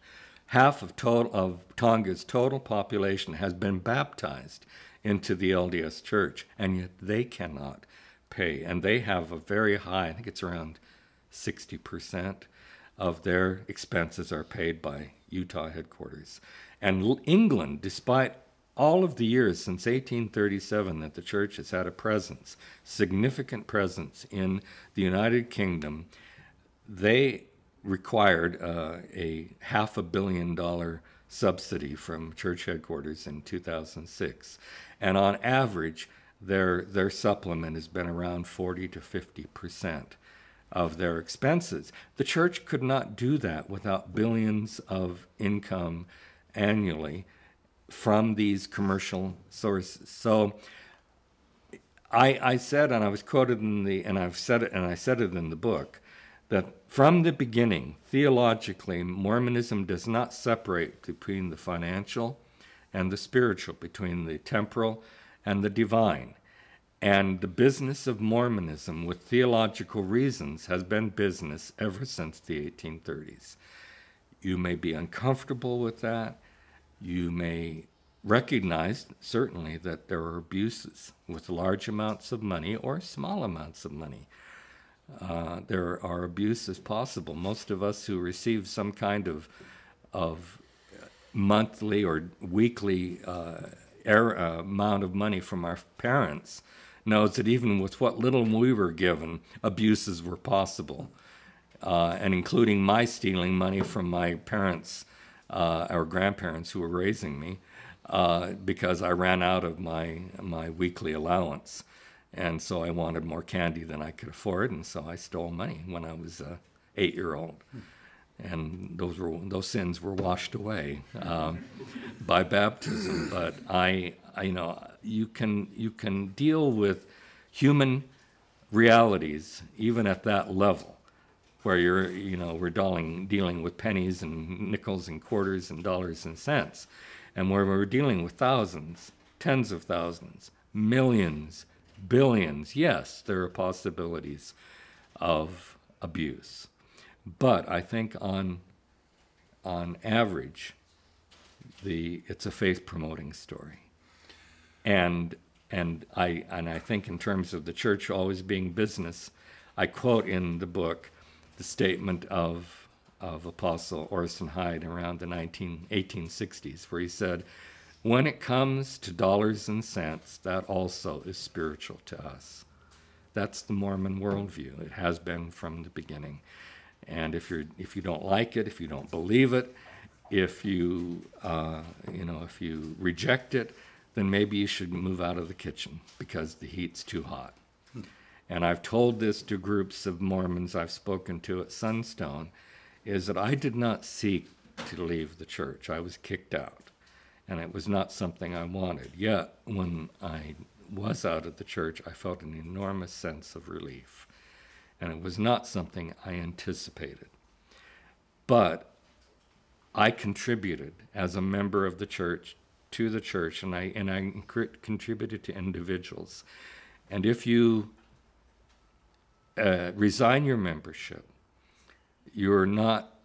Half of Tonga's total population has been baptized into the LDS Church, and yet they cannot pay. And they have a very high, I think it's around 60% of their expenses are paid by Utah headquarters. And England, despite all of the years since 1837 that the church has had a presence, significant presence in the United Kingdom, they required a $500 million subsidy from church headquarters in 2006. And on average, their supplement has been around 40 to 50% of their expenses. The church could not do that without billions of income annually from these commercial sources. So I said, and I was quoted I said it in the book, that from the beginning, theologically, Mormonism does not separate between the financial and the spiritual, between the temporal and the divine. And the business of Mormonism, with theological reasons, has been business ever since the 1830s. You may be uncomfortable with that. You may recognize, certainly, that there are abuses with large amounts of money or small amounts of money. There are abuses possible. Most of us who receive some kind of monthly or weekly amount of money from our parents knows that even with what little we were given, abuses were possible, and including my stealing money from my parents or grandparents who were raising me because I ran out of my weekly allowance. And so I wanted more candy than I could afford, and so I stole money when I was an 8-year-old. And those sins were washed away by baptism. But you can deal with human realities even at that level, where we're dealing with pennies and nickels and quarters and dollars and cents, and where we're dealing with thousands, tens of thousands, millions, billions. Yes, there are possibilities of abuse. But I think on average, it's a faith-promoting story, and I think in terms of the church always being business, I quote in the book the statement of Apostle Orson Hyde around the 1860s, where he said, "When it comes to dollars and cents, that also is spiritual to us." That's the Mormon worldview. It has been from the beginning. And if you don't like it, if you don't believe it, if you reject it, then maybe you should move out of the kitchen because the heat's too hot. And I've told this to groups of Mormons I've spoken to at Sunstone, is that I did not seek to leave the church. I was kicked out, and it was not something I wanted. Yet, when I was out of the church, I felt an enormous sense of relief. And it was not something I anticipated. But I contributed as a member of the church to the church, and I contributed to individuals. And if you resign your membership, you're not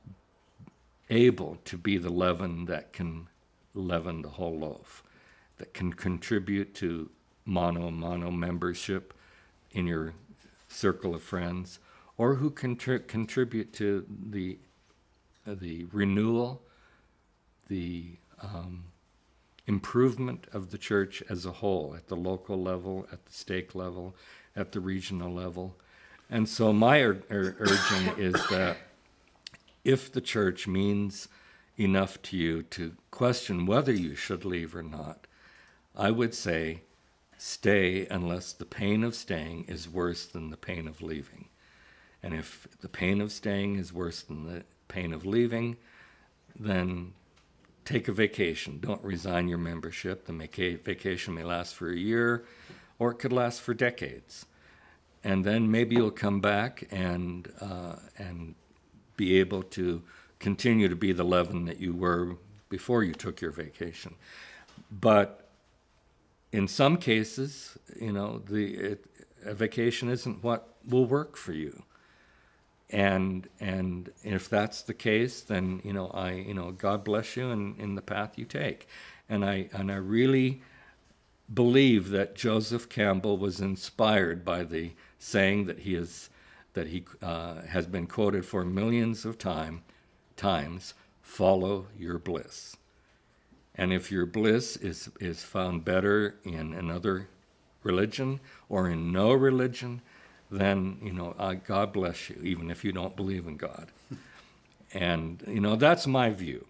able to be the leaven that can leaven the whole loaf, that can contribute to mono membership in your circle of friends, or who contribute to the renewal, the improvement of the church as a whole, at the local level, at the stake level, at the regional level. And so my urging is that if the church means enough to you to question whether you should leave or not, I would say stay unless the pain of staying is worse than the pain of leaving. And if the pain of staying is worse than the pain of leaving, then take a vacation. Don't resign your membership. The vacation may last for a year, or it could last for decades. And then maybe you'll come back and be able to continue to be the leaven that you were before you took your vacation. But in some cases, a vacation isn't what will work for you. And if that's the case, then God bless you in the path you take. And I really believe that Joseph Campbell was inspired by the saying that he has been quoted for millions of times: follow your bliss. And if your bliss is found better in another religion or in no religion, then, God bless you, even if you don't believe in God. And, that's my view.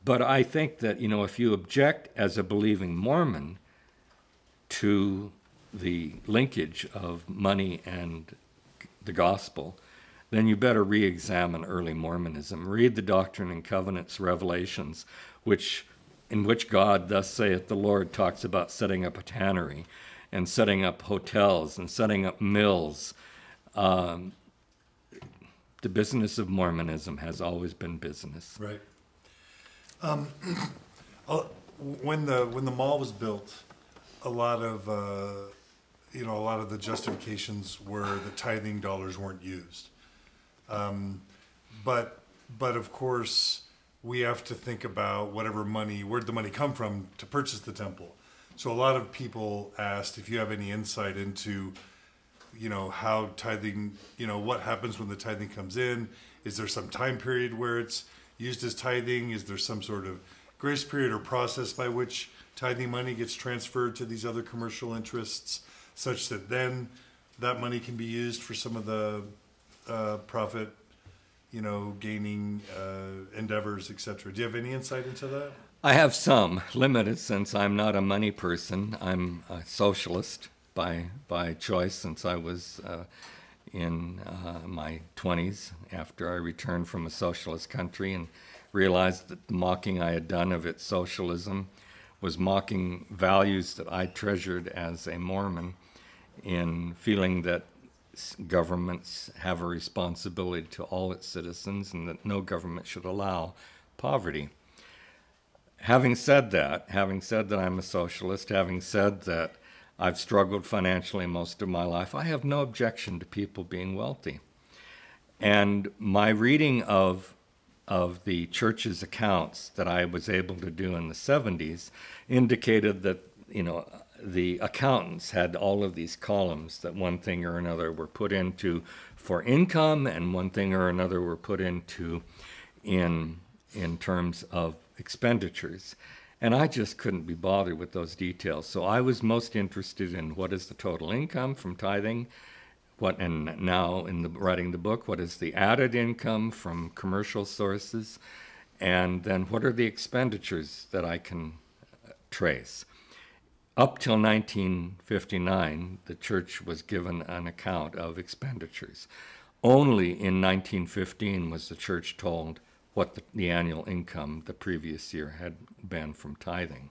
But I think that, if you object as a believing Mormon to the linkage of money and the gospel, then you better re-examine early Mormonism. Read the Doctrine and Covenants revelations, in which God, thus saith the Lord, talks about setting up a tannery and setting up hotels and setting up mills. The business of Mormonism has always been business. Right. When the mall was built, a lot of the justifications were the tithing dollars weren't used. But of course, we have to think about where'd the money come from to purchase the temple. So a lot of people asked if you have any insight into, how tithing, what happens when the tithing comes in. Is there some time period where it's used as tithing? Is there some sort of grace period or process by which tithing money gets transferred to these other commercial interests, such that then that money can be used for some of the profit, gaining endeavors, etc.? Do you have any insight into that? I have some, limited, since I'm not a money person. I'm a socialist by choice, since I was in my 20s after I returned from a socialist country and realized that the mocking I had done of its socialism was mocking values that I treasured as a Mormon, in feeling that governments have a responsibility to all its citizens and that no government should allow poverty. Having said that I'm a socialist, having said that I've struggled financially most of my life, I have no objection to people being wealthy. And my reading of the church's accounts that I was able to do in the 70s indicated that, the accountants had all of these columns that one thing or another were put into for income, and one thing or another were put into in terms of expenditures. And I just couldn't be bothered with those details. So I was most interested in what is the total income from tithing, and now in writing the book, what is the added income from commercial sources, and then what are the expenditures that I can trace. Up till 1959, the church was given an account of expenditures. Only in 1915 was the church told what the annual income the previous year had been from tithing.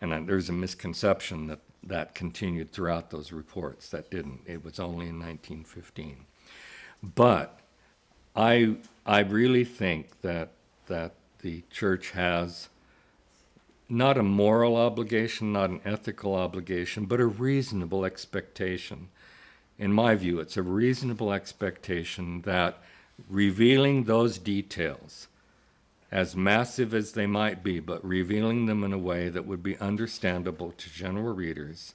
And there's a misconception that continued throughout those reports. That didn't. It was only in 1915. But I really think that the church has not a moral obligation, not an ethical obligation, but a reasonable expectation. In my view, it's a reasonable expectation that revealing those details, as massive as they might be, but revealing them in a way that would be understandable to general readers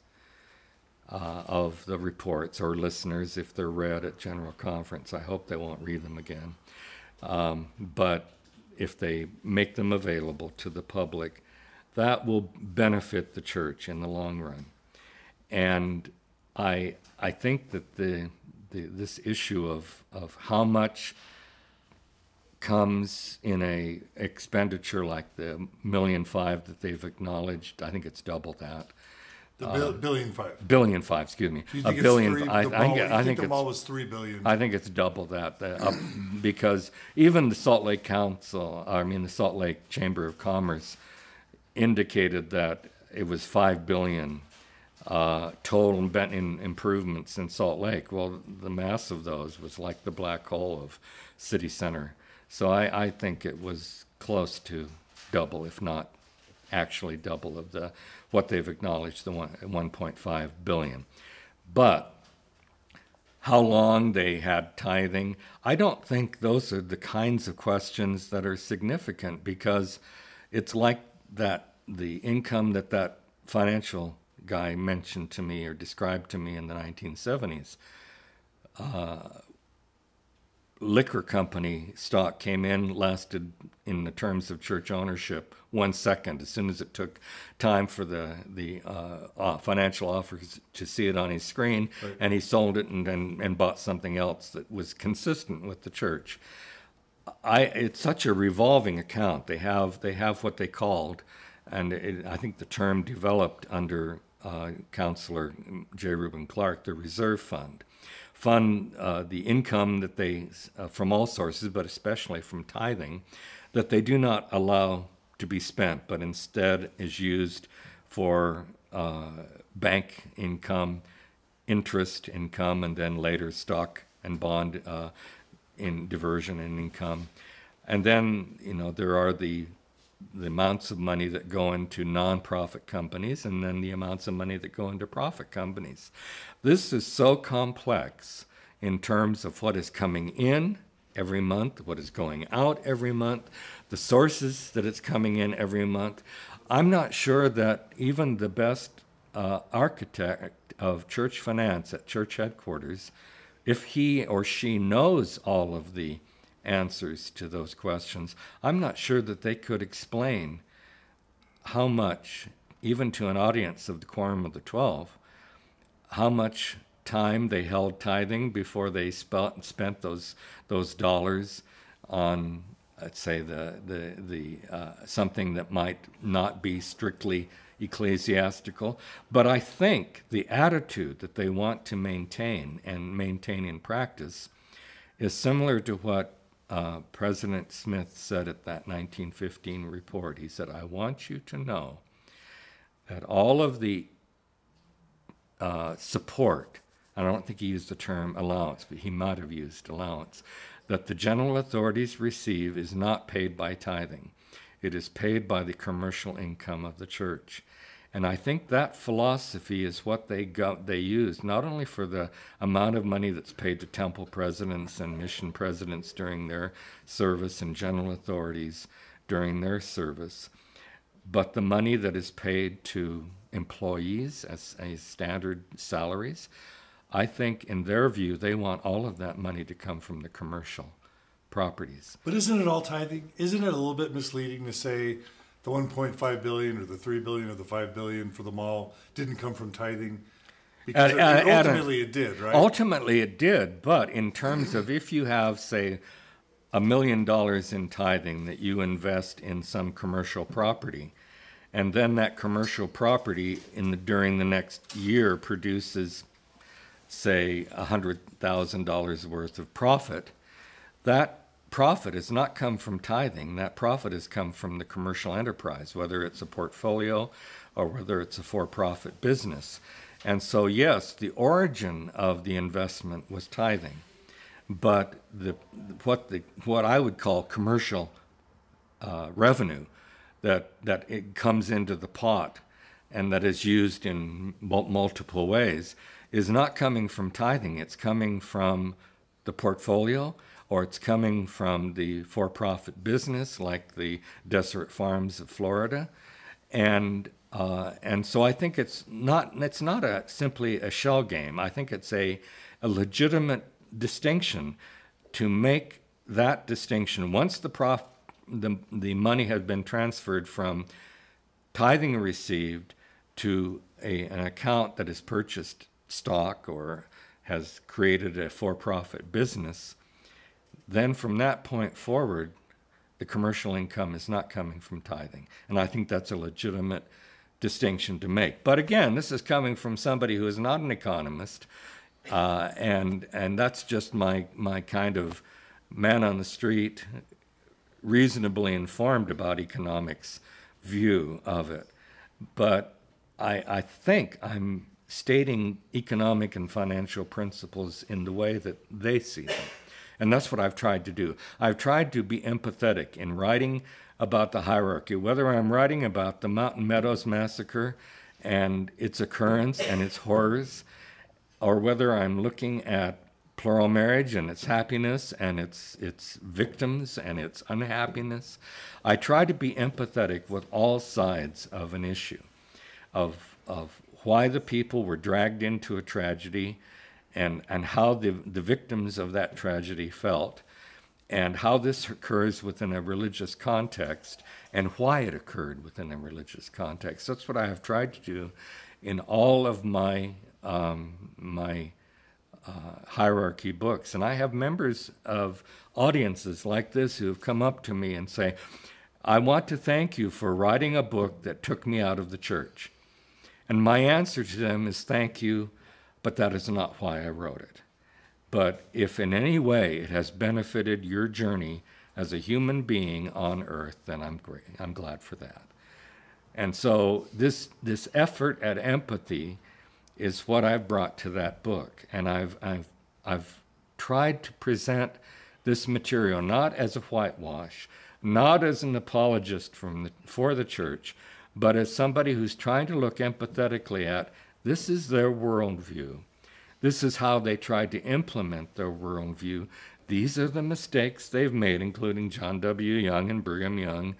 of the reports, or listeners if they're read at General Conference. I hope they won't read them again. But if they make them available to the public, that will benefit the church in the long run. And I think that this issue of how much comes in a expenditure like the $1.5 million that they've acknowledged, I think it's double billion five. Billion five, excuse me. Do you think a billion. It's three, I think the mall was 3 billion. I think it's double that, because even the Salt Lake the Salt Lake Chamber of Commerce indicated that it was 5 billion total in improvements in Salt Lake. Well, the mass of those was like the black hole of city center. So I think it was close to double, if not actually double of what they've acknowledged, the 1.5 billion. But how long they had tithing, I don't think those are the kinds of questions that are significant, because it's like that the income that financial guy mentioned to me or described to me in the 1970s. Liquor company stock came in, lasted in the terms of church ownership 1 second. As soon as it took time for the financial offers to see it on his screen, right, and he sold it and bought something else that was consistent with the church. It's such a revolving account. They have what they called, and I think the term developed under Counselor J. Reuben Clark, the reserve fund. The income that they, from all sources, but especially from tithing, that they do not allow to be spent, but instead is used for bank income, interest income, and then later stock and bond in diversion and income. And then, there are the amounts of money that go into nonprofit companies, and then the amounts of money that go into profit companies. This is so complex in terms of what is coming in every month, what is going out every month, the sources that it's coming in every month. I'm not sure that even the best architect of church finance at church headquarters, if he or she knows all of the answers to those questions, I'm not sure that they could explain how much, even to an audience of the Quorum of the 12, how much time they held tithing before they spent those dollars on, let's say, the something that might not be strictly ecclesiastical. But I think the attitude that they want to maintain and maintain in practice is similar to what President Smith said at that 1915 report. He said, I want you to know that all of the support, I don't think he used the term allowance, but he might have used allowance, that the general authorities receive is not paid by tithing. It is paid by the commercial income of the church. And I think that philosophy is what they use, not only for the amount of money that's paid to temple presidents and mission presidents during their service and general authorities during their service, but the money that is paid to employees as standard salaries. I think in their view, they want all of that money to come from the commercial properties. But isn't it all tithing? Isn't it a little bit misleading to say the 1.5 billion or the 3 billion or the 5 billion for the mall didn't come from tithing? Because ultimately it did, right? Ultimately it did, but in terms of if you have, say, $1 million in tithing that you invest in some commercial property, and then that commercial property during the next year produces, say, $100,000 worth of profit, that profit has not come from tithing. That profit has come from the commercial enterprise, whether it's a portfolio or whether it's a for-profit business. And so, yes, the origin of the investment was tithing, but what I would call commercial revenue that it comes into the pot and that is used in multiple ways is not coming from tithing. It's coming from the portfolio, or it's coming from the for-profit business like the Deseret Farms of Florida. And so I think it's not simply a shell game. I think it's a legitimate distinction to make that distinction. Once the money has been transferred from tithing received to an account that has purchased stock or has created a for-profit business, then from that point forward, the commercial income is not coming from tithing. And I think that's a legitimate distinction to make. But again, this is coming from somebody who is not an economist, and that's just my kind of man on the street, reasonably informed about economics view of it. But I think I'm stating economic and financial principles in the way that they see them. And that's what I've tried to do. I've tried to be empathetic in writing about the hierarchy, whether I'm writing about the Mountain Meadows Massacre and its occurrence and its horrors, or whether I'm looking at plural marriage and its happiness and its victims and its unhappiness. I try to be empathetic with all sides of an issue, of why the people were dragged into a tragedy, and how the victims of that tragedy felt, and how this occurs within a religious context, and why it occurred within a religious context. That's what I have tried to do in all of my hierarchy books. And I have members of audiences like this who have come up to me and say, I want to thank you for writing a book that took me out of the church. And my answer to them is, thank you, but that is not why I wrote it. But if in any way it has benefited your journey as a human being on earth, then I'm great. I'm glad for that. And so this effort at empathy is what I've brought to that book. And I've tried to present this material not as a whitewash, not as an apologist for the church, but as somebody who's trying to look empathetically at, this is their worldview. This is how they tried to implement their worldview. These are the mistakes they've made, including John W. Young and Brigham Young,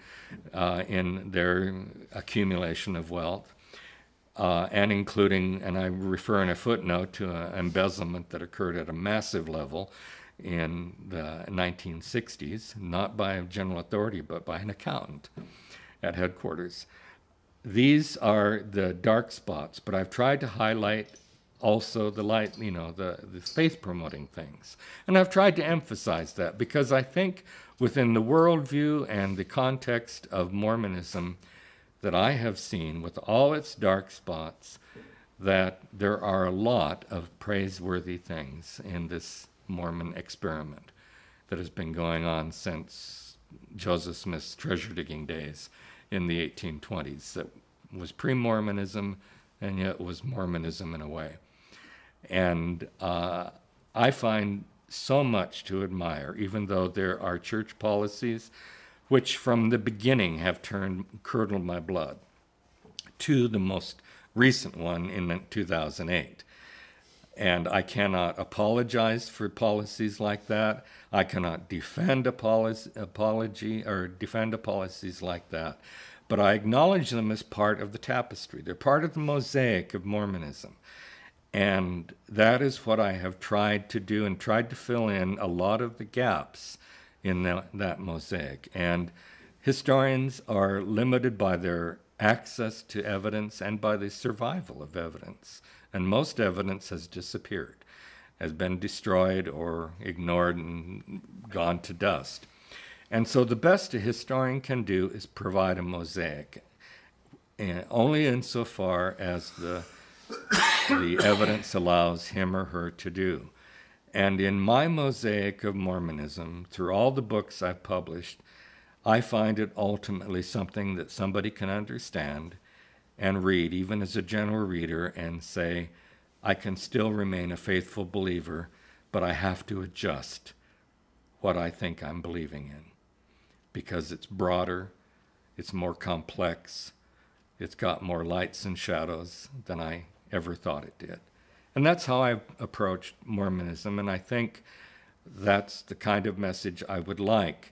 in their accumulation of wealth, and including, and I refer in a footnote to an embezzlement that occurred at a massive level in the 1960s, not by a general authority, but by an accountant at headquarters. These are the dark spots, but I've tried to highlight also the light, the faith-promoting things. And I've tried to emphasize that because I think within the worldview and the context of Mormonism that I have seen, with all its dark spots, that there are a lot of praiseworthy things in this Mormon experiment that has been going on since Joseph Smith's treasure digging days in the 1820s, that was pre-Mormonism and yet was Mormonism in a way. And I find so much to admire, even though there are church policies which from the beginning have curdled my blood, to the most recent one in 2008. And I cannot apologize for policies like that. I cannot defend a policies like that. But I acknowledge them as part of the tapestry. They're part of the mosaic of Mormonism. And that is what I have tried to do, and tried to fill in a lot of the gaps in that mosaic. And historians are limited by their access to evidence and by the survival of evidence. And most evidence has disappeared, has been destroyed or ignored and gone to dust. And so the best a historian can do is provide a mosaic, and only insofar as the evidence allows him or her to do. And in my mosaic of Mormonism, through all the books I've published, I find it ultimately something that somebody can understand and read, even as a general reader, and say, I can still remain a faithful believer, but I have to adjust what I think I'm believing in, because it's broader, it's more complex, it's got more lights and shadows than I ever thought it did. And that's how I've approached Mormonism, and I think that's the kind of message I would like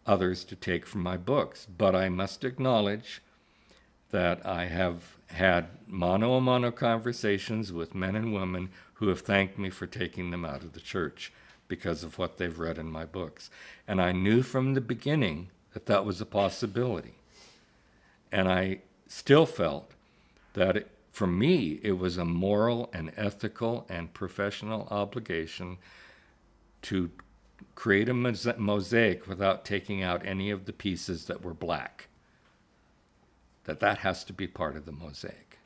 others to take from my books. But I must acknowledge that I have had mano-a-mano conversations with men and women who have thanked me for taking them out of the church because of what they've read in my books. And I knew from the beginning that that was a possibility. And I still felt that for me, it was a moral and ethical and professional obligation to create a mosaic without taking out any of the pieces that were black. that has to be part of the mosaic.